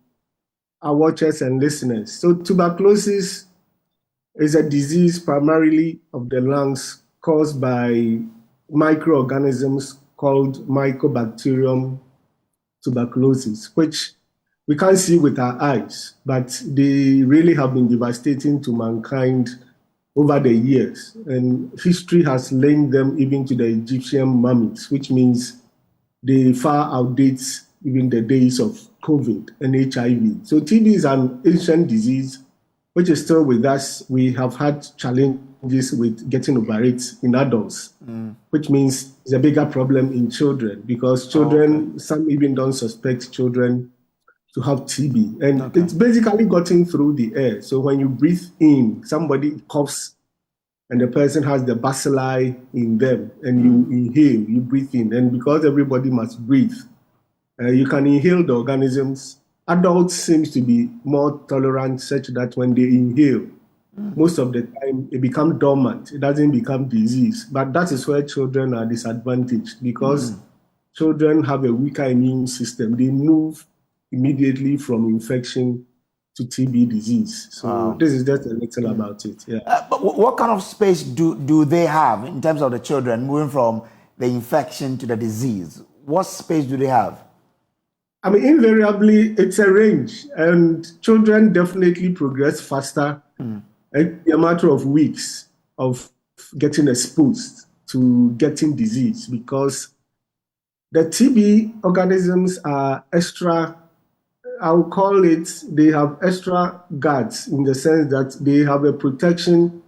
our watchers and listeners. So tuberculosis is a disease primarily of the lungs caused by microorganisms called Mycobacterium tuberculosis, which we can't see with our eyes, but they really have been devastating to mankind over the years. And history has linked them even to the Egyptian mummies, which means they far outdates even the days of COVID and HIV. So TB is an ancient disease which is still with us. We have had challenges with getting over it in adults, which means it's a bigger problem in children, because children, some even don't suspect children to have TB. And it's basically gotten through the air. So when you breathe in, somebody coughs and the person has the bacilli in them, and you inhale, you breathe in. And because everybody must breathe, you can inhale the organisms. Adults seem to be more tolerant, such that when they inhale, most of the time it becomes dormant. It doesn't become disease. But that is where children are disadvantaged because children have a weaker immune system. They move immediately from infection to TB disease. So this is just a little about it. Yeah. But what kind of space do they have in terms of the children moving from the infection to the disease? What space do they have? I mean, invariably, it's a range, and children definitely progress faster. It's a matter of weeks of getting exposed to getting disease because the TB organisms are extra, I'll call it, they have extra guards in the sense that they have a protection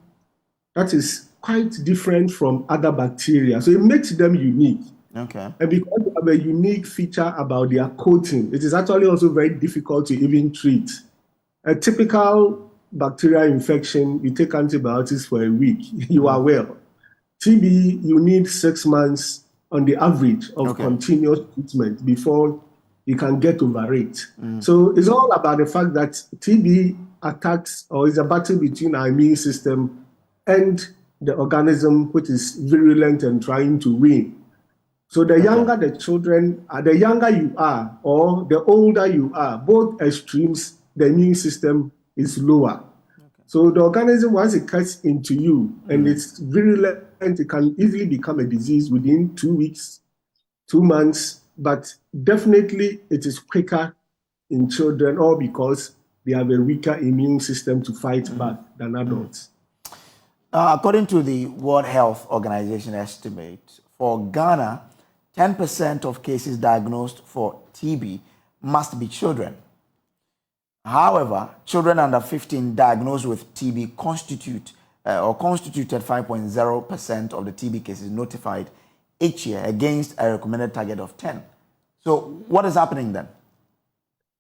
that is quite different from other bacteria. So it makes them unique. Okay. And because they have a unique feature about their coating, it is actually also very difficult to even treat. A typical bacterial infection, you take antibiotics for a week, you are well. TB, you need 6 months on the average of continuous treatment before you can get over it. So it's all about the fact that TB attacks or is a battle between our immune system and the organism which is virulent and trying to win. So the younger the children, the younger you are or the older you are, both extremes, the immune system is lower. So the organism, once it cuts into you and it's virulent, it can easily become a disease within 2 weeks, 2 months, but definitely it is quicker in children, all because they have a weaker immune system to fight back than adults. According to the World Health Organization estimate, for Ghana, 10% of cases diagnosed for TB must be children. However, children under 15 diagnosed with TB constituted 5.0% of the TB cases notified each year against a recommended target of 10. So what is happening then?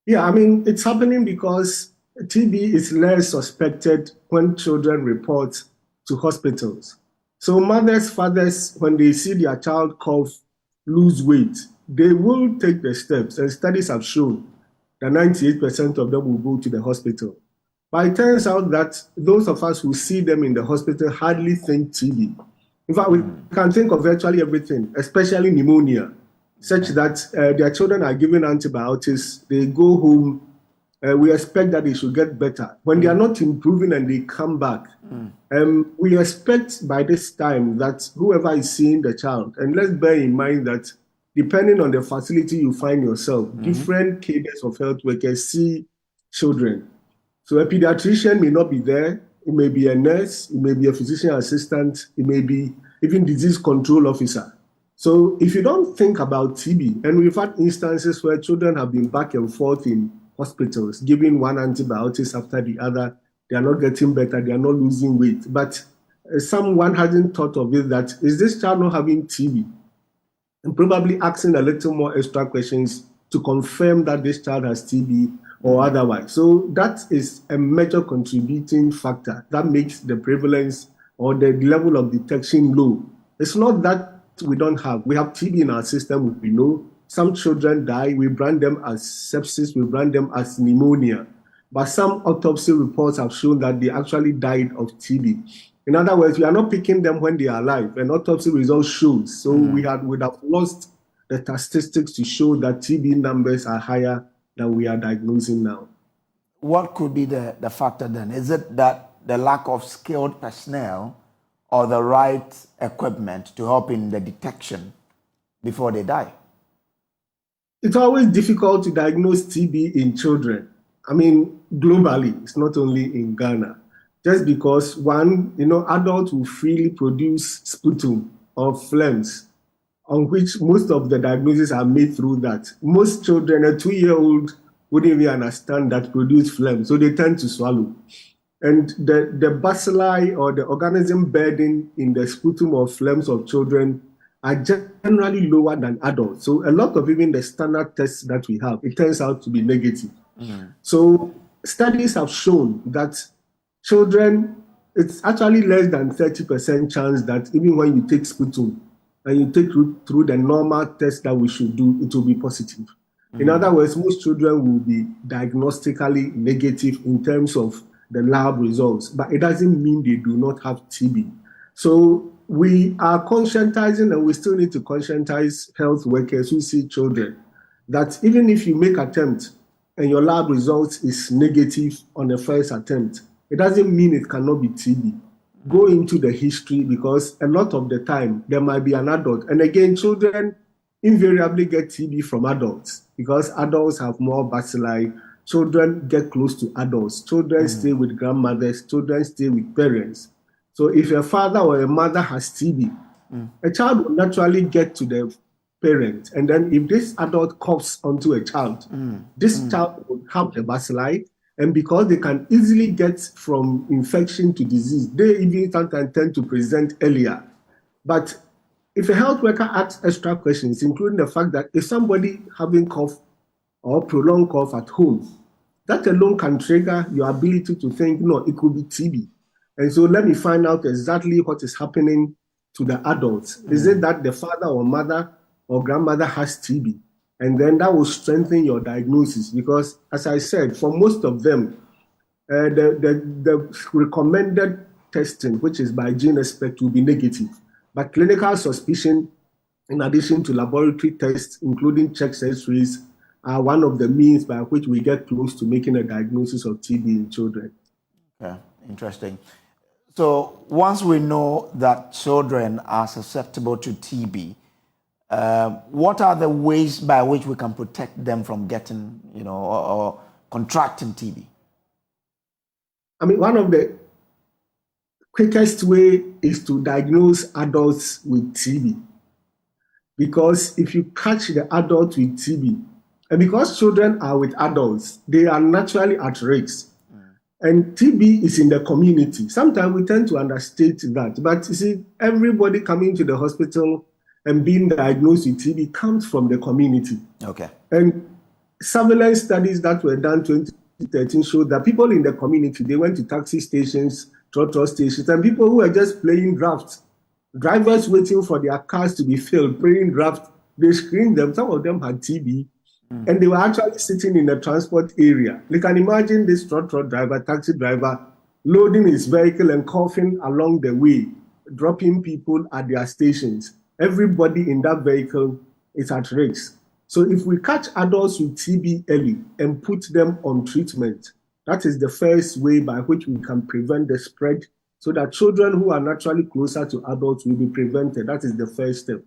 Yeah, I mean, it's happening because TB is less suspected when children report to hospitals. So mothers, fathers, when they see their child cough, lose weight, they will take the steps, and studies have shown that 98% of them will go to the hospital. But it turns out that those of us who see them in the hospital hardly think TB. In fact, we can think of virtually everything, especially pneumonia, such that their children are given antibiotics, they go home, we expect that they should get better. When they are not improving and they come back, we expect by this time that whoever is seeing the child, and let's bear in mind that depending on the facility you find yourself, different cadres of health workers see children. So a pediatrician may not be there, it may be a nurse, it may be a physician assistant, it may be even disease control officer. So if you don't think about TB, and we've had instances where children have been back and forth in hospitals, giving one antibiotics after the other, they are not getting better, they are not losing weight. But someone hasn't thought of it that, is this child not having TB? And probably asking a little more extra questions to confirm that this child has TB or otherwise. So that is a major contributing factor that makes the prevalence or the level of detection low. It's not that we don't have. We have TB in our system, we know. Some children die, we brand them as sepsis, we brand them as pneumonia. But some autopsy reports have shown that they actually died of TB. In other words, we are not picking them when they are alive. An autopsy result shows. So we would have lost the statistics to show that TB numbers are higher than we are diagnosing now. What could be the factor then? Is it that the lack of skilled personnel or the right equipment to help in the detection before they die? It's always difficult to diagnose TB in children. I mean, globally, it's not only in Ghana. Just because one, adults will freely produce sputum or phlegms, on which most of the diagnoses are made through that. Most children, a 2-year-old wouldn't even understand that produce phlegm, so they tend to swallow. And the bacilli or the organism burden in the sputum or phlegms of children are generally lower than adults. So a lot of even the standard tests that we have, it turns out to be negative. So studies have shown that children, it's actually less than 30% chance that even when you take sputum and you take through the normal test that we should do, it will be positive. In other words, most children will be diagnostically negative in terms of the lab results, but it doesn't mean they do not have TB. So we are conscientizing, and we still need to conscientize health workers who see children that even if you make attempt and your lab results is negative on the first attempt, it doesn't mean it cannot be TB. Go into the history, because a lot of the time there might be an adult. And again, children invariably get TB from adults because adults have more bacilli. Children get close to adults. Children stay with grandmothers. Children stay with parents. So if a father or a mother has TB, a child will naturally get to the parent. And then if this adult coughs onto a child, this child will have the bacilli. And because they can easily get from infection to disease, they even sometimes tend to present earlier. But if a health worker asks extra questions, including the fact that if somebody having cough or prolonged cough at home, that alone can trigger your ability to think, no, it could be TB. And so let me find out exactly what is happening to the adults. Is it that the father or mother or grandmother has TB? And then that will strengthen your diagnosis, because, as I said, for most of them, the recommended testing, which is by gene expect, will be negative. But clinical suspicion, in addition to laboratory tests, including chest X-rays, are one of the means by which we get close to making a diagnosis of TB in children. Okay, interesting. So once we know that children are susceptible to TB, what are the ways by which we can protect them from getting, or contracting TB? I mean, one of the quickest way is to diagnose adults with TB. Because if you catch the adult with TB, and because children are with adults, they are naturally at risk. And TB is in the community. Sometimes we tend to understate that. But you see, everybody coming to the hospital and being diagnosed with TB comes from the community. Okay. And surveillance studies that were done in 2013 showed that people in the community, they went to taxi stations, trotro stations, and people who were just playing draft, drivers waiting for their cars to be filled, playing draft, they screened them. Some of them had TB, and they were actually sitting in the transport area. You can imagine this trotro driver, taxi driver, loading his vehicle and coughing along the way, dropping people at their stations. Everybody in that vehicle is at risk. So if we catch adults with TB early and put them on treatment, that is the first way by which we can prevent the spread, so that children who are naturally closer to adults will be prevented. That is the first step.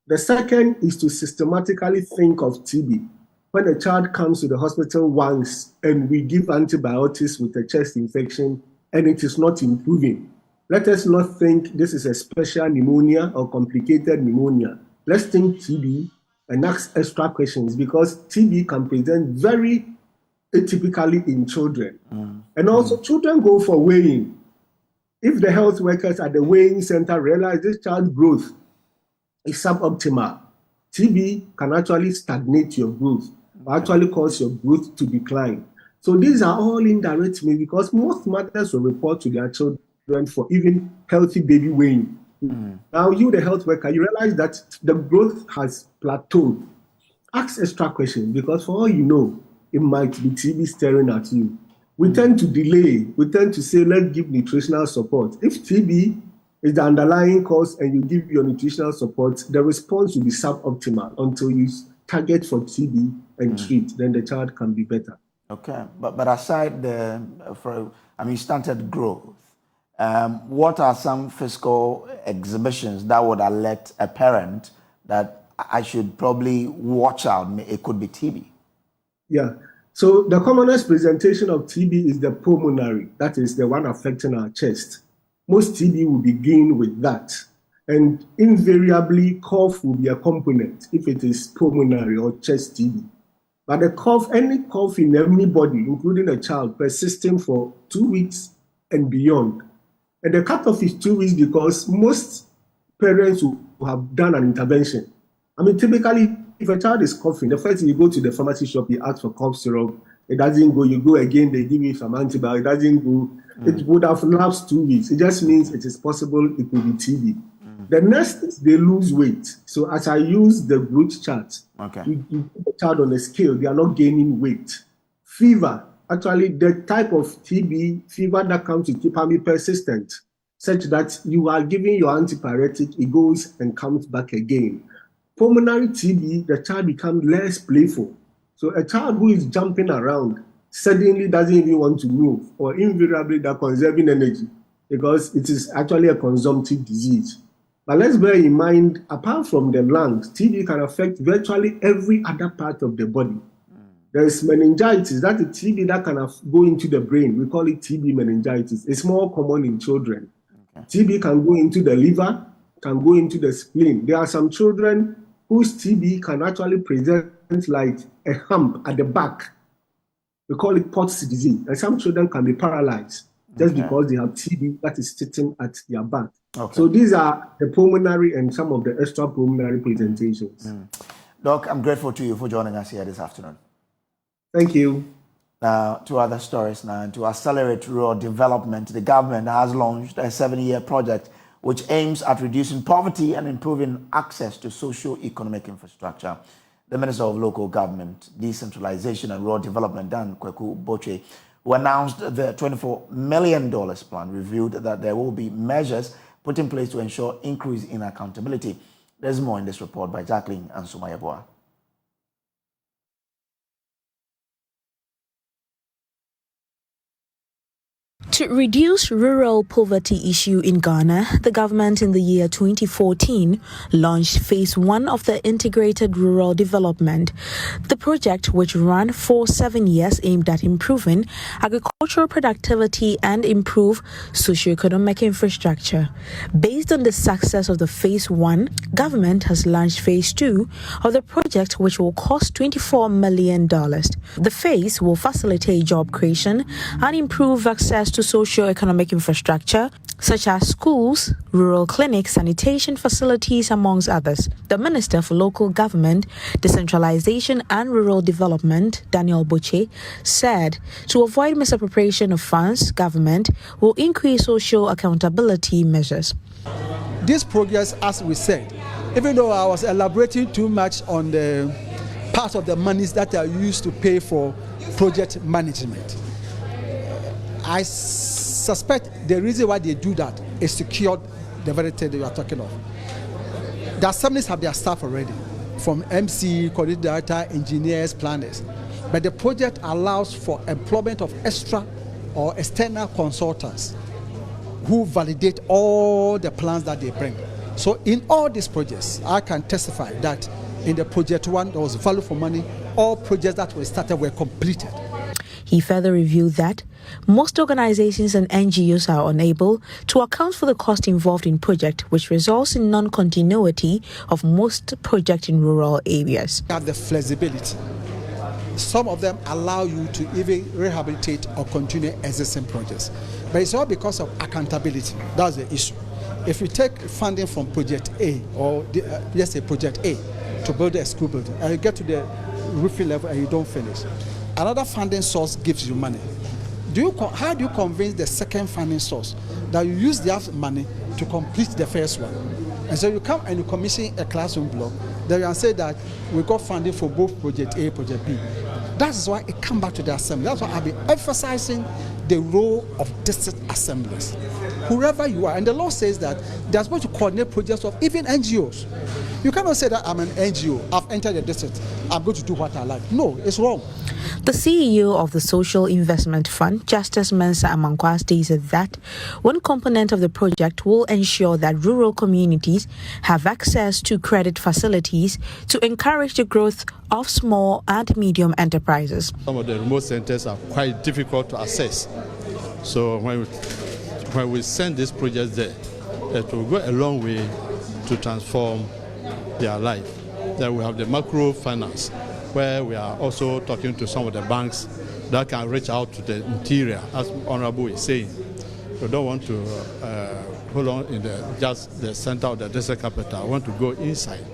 The second is to systematically think of TB. When a child comes to the hospital once and we give antibiotics with a chest infection and it is not improving, let us not think this is a special pneumonia or complicated pneumonia. Let's think TB and ask extra questions, because TB can present very atypically in children. And also children go for weighing. If the health workers at the weighing center realize this child's growth is suboptimal, TB can actually stagnate your growth, or actually cause your growth to decline. So these are all indirect means, because most mothers will report to their children for even healthy baby weighing. Now you, the health worker, you realize that the growth has plateaued. Ask extra questions, because for all you know, it might be TB staring at you. We tend to delay. We tend to say, let's give nutritional support. If TB is the underlying cause and you give your nutritional support, the response will be suboptimal until you target for TB and treat. Then the child can be better. Okay, but aside the stunted growth, what are some physical exhibitions that would alert a parent that I should probably watch out? It could be TB. Yeah. So the commonest presentation of TB is the pulmonary. That is the one affecting our chest. Most TB will begin with that. And invariably, cough will be a component if it is pulmonary or chest TB. But the cough, any cough in anybody, including a child, persisting for 2 weeks and beyond. And the cutoff is 2 weeks because most parents will have done an intervention. I mean, typically, if a child is coughing, the first thing, you go to the pharmacy shop, you ask for cough syrup. It doesn't go. You go again, they give you some antibiotics. It doesn't go. It would have lapsed 2 weeks. It just means it is possible it could be TB. The next is they lose weight. So as I use the growth chart, you put the child on a scale, they are not gaining weight. Fever, actually the type of TB fever that comes with can be persistent, such that you are giving your antipyretic, it goes and comes back again. Pulmonary TB, the child becomes less playful. So a child who is jumping around suddenly doesn't even want to move, or invariably they're conserving energy because it is actually a consumptive disease. But let's bear in mind, apart from the lungs, TB can affect virtually every other part of the body. There is meningitis, that's a TB that can go into the brain. We call it TB meningitis. It's more common in children. Okay. TB can go into the liver, can go into the spleen. There are some children whose TB can actually present like a hump at the back. We call it Pott's disease. And some children can be paralyzed just because they have TB that is sitting at their back. Okay. So these are the pulmonary and some of the extrapulmonary presentations. Doc, I'm grateful to you for joining us here this afternoon. Thank you. Now, to other stories now. To accelerate rural development, the government has launched a 7-year project which aims at reducing poverty and improving access to socio-economic infrastructure. The Minister of Local Government, Decentralization and Rural Development, Dan Akufo-Addo, who announced the $24 million plan, revealed that there will be measures put in place to ensure increase in accountability. There's more in this report by Jacqueline and Sumayeboa. To reduce rural poverty issue in Ghana, the government in the year 2014 launched Phase 1 of the Integrated Rural Development. The project, which ran for 7 years, aimed at improving agricultural productivity and improve socio-economic infrastructure. Based on the success of the Phase 1, government has launched Phase 2 of the project, which will cost $24 million. The phase will facilitate job creation and improve access to socio-economic infrastructure such as schools, rural clinics, sanitation facilities, amongst others. The Minister for Local Government, Decentralization and Rural Development, Daniel Boche, said to avoid misappropriation of funds, government will increase social accountability measures. This progress, as we said, even though I was elaborating too much on the part of the monies that are used to pay for project management, I suspect the reason why they do that is secured the very thing that you are talking of. The assemblies have their staff already, from MC, coordinating director, engineers, planners. But the project allows for employment of extra or external consultants who validate all the plans that they bring. So in all these projects, I can testify that in the project 1, there was value for money. All projects that were started were completed. He further revealed that most organizations and NGOs are unable to account for the cost involved in project, which results in non-continuity of most projects in rural areas. Have the flexibility. Some of them allow you to even rehabilitate or continue existing projects. But it's all because of accountability. That's the issue. If you take funding from project A, or let's say project A, to build a school building, and you get to the roofing level and you don't finish, another funding source gives you money. How do you convince the second funding source that you use their money to complete the first one? And so you come and you commission a classroom block, then you can say that we got funding for both project A, project B. That's why it comes back to the assembly. That's why I've been emphasizing the role of district assemblies. Whoever you are, and the law says that they're supposed to coordinate projects of even NGOs. You cannot say that I'm an NGO, I've entered the district, I'm going to do what I like. No, it's wrong. The CEO of the Social Investment Fund, Justice Mensah Amankwa, stated that one component of the project will ensure that rural communities have access to credit facilities to encourage the growth of small and medium enterprises. Some of the remote centers are quite difficult to access. So when we send this project there, it will go a long way to transform their life. Then we have the microfinance, where we are also talking to some of the banks that can reach out to the interior, as Honorable is saying. We don't want to hold on in just the center of the district capital. I want to go inside.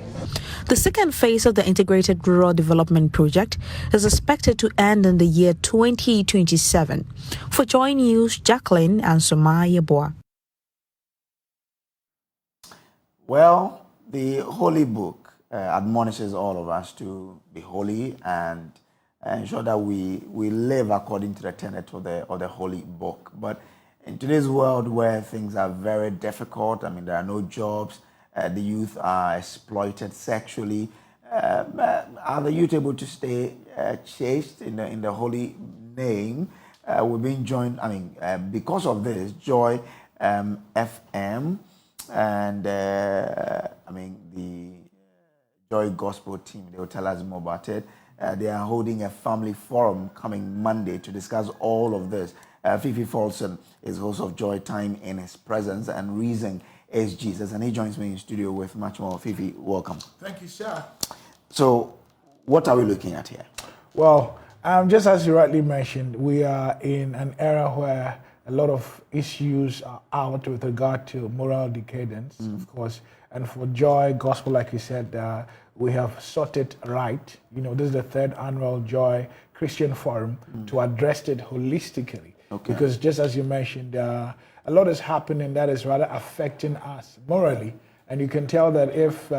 The second phase of the Integrated Rural Development Project is expected to end in the year 2027. For Joy News, Jacqueline and Sumayeboa. Well, the Holy Book admonishes all of us to be holy and ensure that we live according to the tenet of the Holy Book. But in today's world where things are very difficult, I mean, there are no jobs, the youth are exploited sexually. Are the youth able to stay chaste in the holy name? We've been joined, I mean, because of this, Joy FM and I mean the Joy Gospel team, they will tell us more about it. They are holding a family forum coming Monday to discuss all of this. Fifi Folsom is host of Joy Time in His Presence, and Reason is Jesus, and he joins me in studio with much more. Fifi, welcome. Thank you, sir. So, what are we looking at here? Well, just as you rightly mentioned, we are in an era where a lot of issues are out with regard to moral decadence, of course. And for Joy Gospel, like you said, we have sought it right. You know, this is the 3rd annual Joy Christian Forum to address it holistically. Okay. Because just as you mentioned, a lot is happening that is rather affecting us morally. And you can tell that if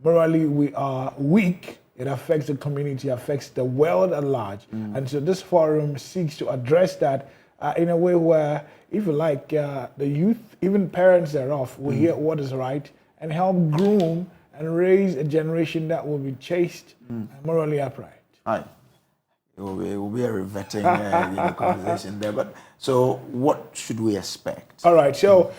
morally we are weak, it affects the community, affects the world at large. And so this forum seeks to address that in a way where, if you like, the youth, even parents thereof, will hear what is right and help groom and raise a generation that will be chaste and morally upright. Right. It will be a riveting conversation there. But so, what should we expect? All right. So,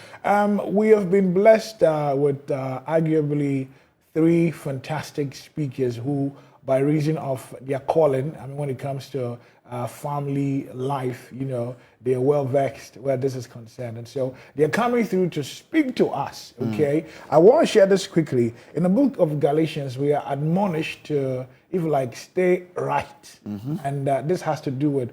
we have been blessed with arguably 3 fantastic speakers who, by reason of their calling, I mean, when it comes to family life, you know, they are well vexed where this is concerned. And so they're coming through to speak to us, okay? I want to share this quickly. In the book of Galatians, we are admonished to, if you like, stay right. And this has to do with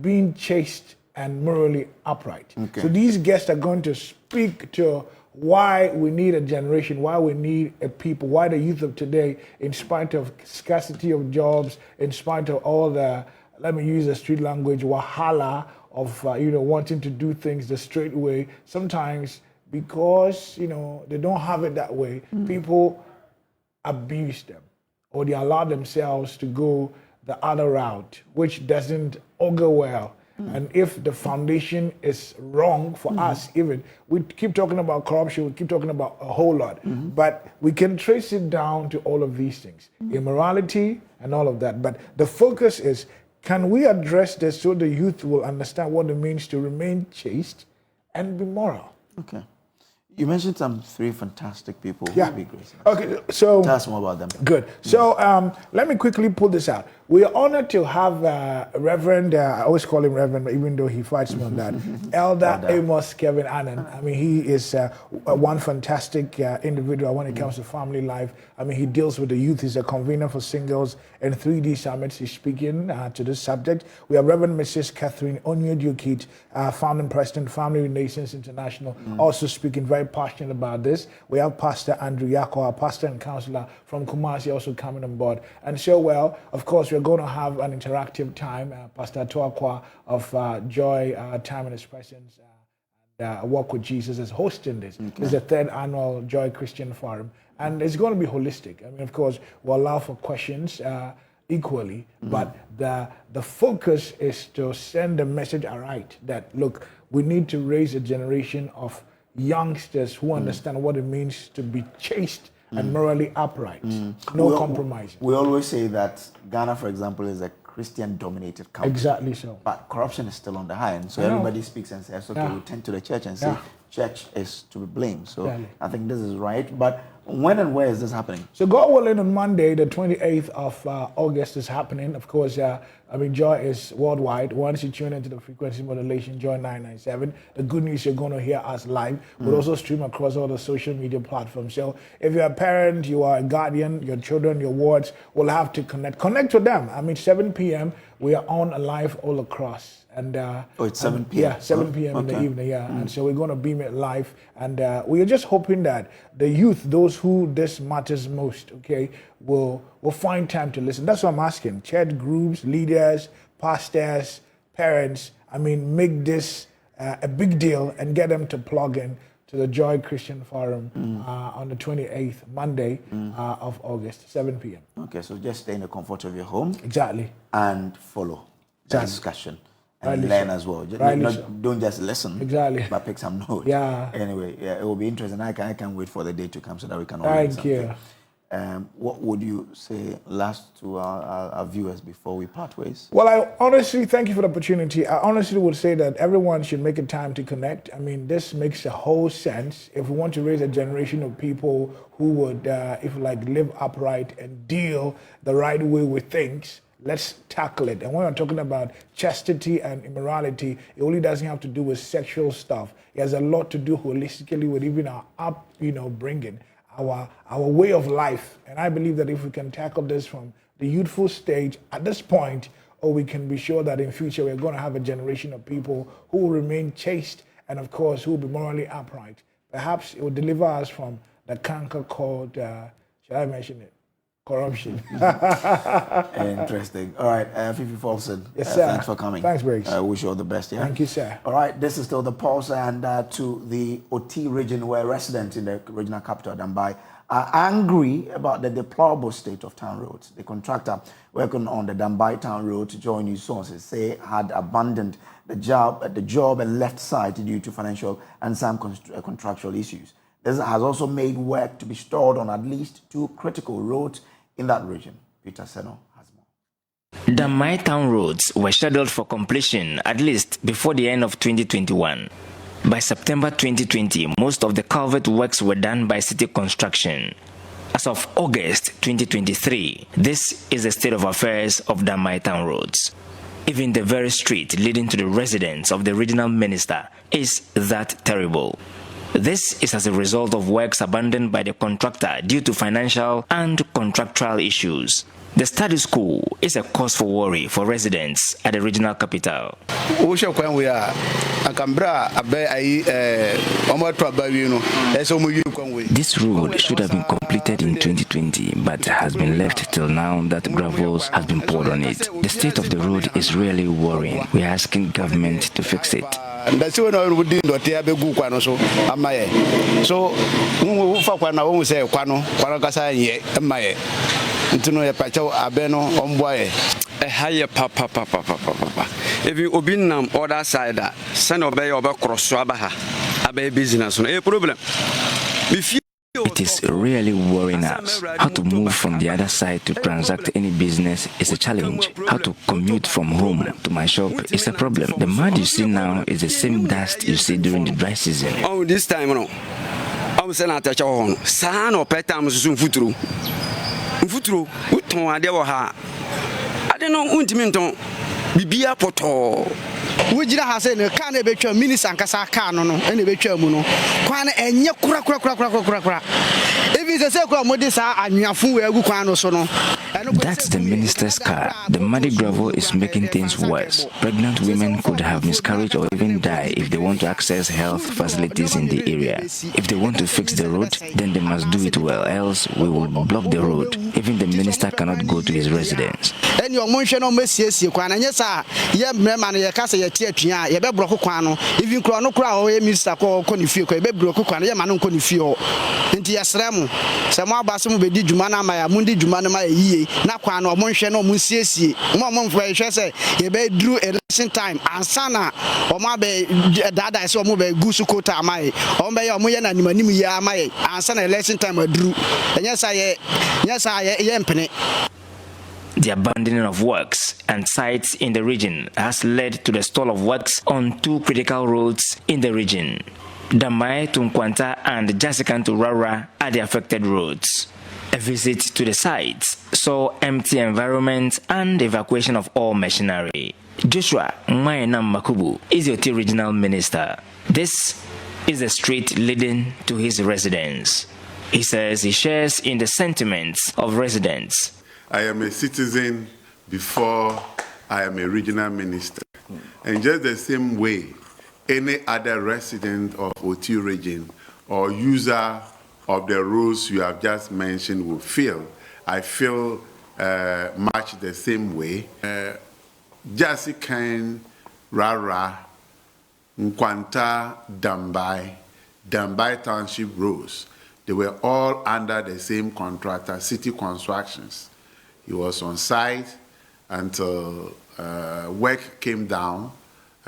being chaste and morally upright. Okay. So these guests are going to speak to why we need a generation, why we need a people, why the youth of today, in spite of scarcity of jobs, in spite of all the, let me use the street language, wahala of, wanting to do things the straight way, sometimes because, they don't have it that way, people abuse them or they allow themselves to go the other route, which doesn't augur well. And if the foundation is wrong for us, even, we keep talking about corruption, we keep talking about a whole lot, but we can trace it down to all of these things, immorality and all of that. But the focus is, can we address this so the youth will understand what it means to remain chaste and be moral? Okay. You mentioned some 3 fantastic people who Yeah. will be gracious. Okay, so tell us more about them. Good. So let me quickly pull this out. We are honored to have Reverend, I always call him Reverend, even though he fights me on that, Elder Amos Kevin Annan. I mean, he is one fantastic individual when it comes to family life. I mean, he deals with the youth. He's a convener for singles and 3D summits. He's speaking to this subject. We have Reverend Mrs. Catherine Onyedukit, founding president, Family Relations International, also speaking, very passionate about this. We have Pastor Andrew Yako, our pastor and counselor from Kumasi, also coming on board. And so, well, of course, we're going to have an interactive time. Pastor Toakwa of Joy Time in His Presence, Walk with Jesus is hosting this. Okay. It's the 3rd annual Joy Christian Forum. And it's going to be holistic. I mean, of course, we'll allow for questions equally, but the focus is to send the message aright that, look, we need to raise a generation of youngsters who understand what it means to be chaste and morally upright. No compromising. We always say that Ghana, for example, is a Christian-dominated country. Exactly so. But corruption is still on the high end. So everybody speaks and says, okay, we turn to the church and say, church is to be blamed. So I think this is right. But when and where is this happening? So God willing, on Monday, the 28th of August is happening. Of course, Joy is worldwide. Once you tune into the frequency modulation, Joy 997, the good news, you're going to hear us live. We'll also stream across all the social media platforms. So if you're a parent, you are a guardian, your children, your wards will have to connect. Connect with them. I mean, 7 p.m., we are on live all across. And it's 7 p.m. Yeah, 7 p.m. in the evening. Yeah, and so we're going to beam it live, and we are just hoping that the youth, those who this matters most, okay, will find time to listen. That's what I'm asking. Church groups, leaders, pastors, parents. I mean, make this a big deal and get them to plug in to the Joy Christian Forum on the 28th, Monday of August, 7 p.m. Okay, so just stay in the comfort of your home. Exactly. And follow the discussion. And Rightly learn so. as well. Don't just listen. Exactly. But pick some notes. Yeah. Anyway, it will be interesting. I can't wait for the day to come so that we can all learn something. Thank you. What would you say last to our viewers before we part ways? Well, I honestly thank you for the opportunity. I honestly would say that everyone should make a time to connect. I mean, this makes a whole sense. If we want to raise a generation of people who would, live upright and deal the right way with things, let's tackle it. And when we're talking about chastity and immorality, it only doesn't have to do with sexual stuff. It has a lot to do holistically with even our upbringing. Our way of life. And I believe that if we can tackle this from the youthful stage at this point, we can be sure that in future we're going to have a generation of people who will remain chaste and of course who will be morally upright. Perhaps it will deliver us from the canker called, shall I mention it? Corruption. Interesting. All right, Fifi Folson. Yes, sir. Thanks for coming. Thanks, Briggs. I wish you all the best. Yeah. Thank you, sir. All right, this is still the Pulse, and to the OT region, where residents in the regional capital, Dambai, are angry about the deplorable state of town roads. The contractor working on the Dambai town road, to join news sources, say had abandoned the job and left site due to financial and some contractual issues. This has also made work to be stalled on at least 2 critical roads in that region. Peter Seno has more. The My Town roads were scheduled for completion at least before the end of 2021. By September 2020, most of the culvert works were done by City Construction. As of August 2023, this is the state of affairs of the My Town roads. Even the very street leading to the residence of the regional minister is that terrible. This is as a result of works abandoned by the contractor due to financial and contractual issues. The status quo is a cause for worry for residents at the regional capital. This road should have been completed in 2020, but has been left till now that gravel has been poured on it. The state of the road is really worrying. We are asking government to fix it. So if you obin other side, send obey over cross business no problem. It is really worrying us. How to move from the other side to transact any business is a challenge. How to commute from home to my shop is a problem. The mud you see now is the same dust you see during the dry season. Oh, this time no. I'm saying at a home. San or petam soon futuru. Futuru, uton adewa ha. I don't know untiminton. Bibia poto. Wujira ha say no kan e betwa minister ankasa kan no e betwa mu no kwan enye kura even say kura modi sa anwafo we agu kwan no so no. That's the minister's car. The muddy gravel is making things worse. Pregnant women could have miscarriage or even die if they want to access health facilities in the area. If they want to fix the road, then they must do it well, else we will block the road. Even the minister cannot go to his residence. And your motion no mesiesie kwan anya sa ye mrema no ye kasa ye tie atua ye be block kwan no even kro no kra o ye minister ko ni fie ko ye be block kwan ye ma no ko ni fie o nti yesrem se mo abase mo be di djuma na ma ya mo di djuma na ma yie na kwan no mo nhwe no mo siesie mo mfo ye hwe se ye be duru election time ansana o ma be dada se o mo be gusu kota amaye o be ye o mo ye na nimanim ye amaye ansana election time aduru enya sa ye mpene. The abandoning of works and sites in the region has led to the stall of works on 2 critical roads in the region. Damai to Nkwanta and Jasikan to Rara are the affected roads. A visit to the sites saw empty environment and evacuation of all machinery. Joshua Mayenam Makubu is the OT regional minister. This is the street leading to his residence. He says he shares in the sentiments of residents. I am a citizen before I am a regional minister. And just the same way, any other resident of OT region or user of the roads you have just mentioned will feel. I feel much the same way. Jasikan, Rara, Nkwanta, Dambai, Dambai Township roads, they were all under the same contractor, City Constructions. He was on site until work came down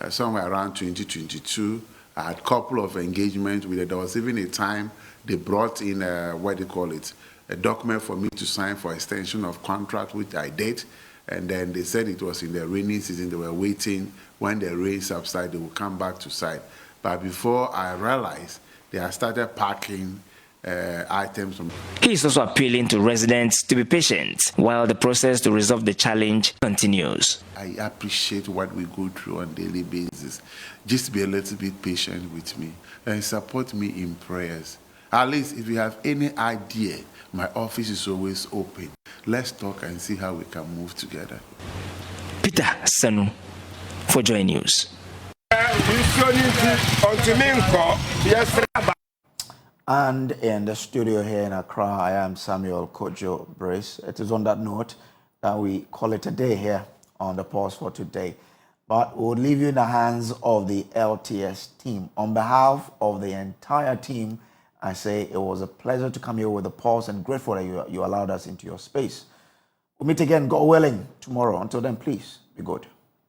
somewhere around 2022. I had a couple of engagements with it. There was even a time they brought in, a document for me to sign for extension of contract, which I did. And then they said it was in the rainy season. They were waiting. When the rain subsided, they would come back to site. But before I realized, they had started packing items. He is also appealing to residents to be patient while the process to resolve the challenge continues. I appreciate what we go through on a daily basis. Just be a little bit patient with me and support me in prayers. At least if you have any idea, my office is always open. Let's talk and see how we can move together. Peter Sanu for Joy News. And in the studio here in Accra, I am Samuel Kojo Brace. It is on that note that we call it a day here on the Pause for Today. But we'll leave you in the hands of the LTS team. On behalf of the entire team, I say it was a pleasure to come here with the Pause and grateful that you allowed us into your space. We'll meet again, God willing, tomorrow. Until then, please be good.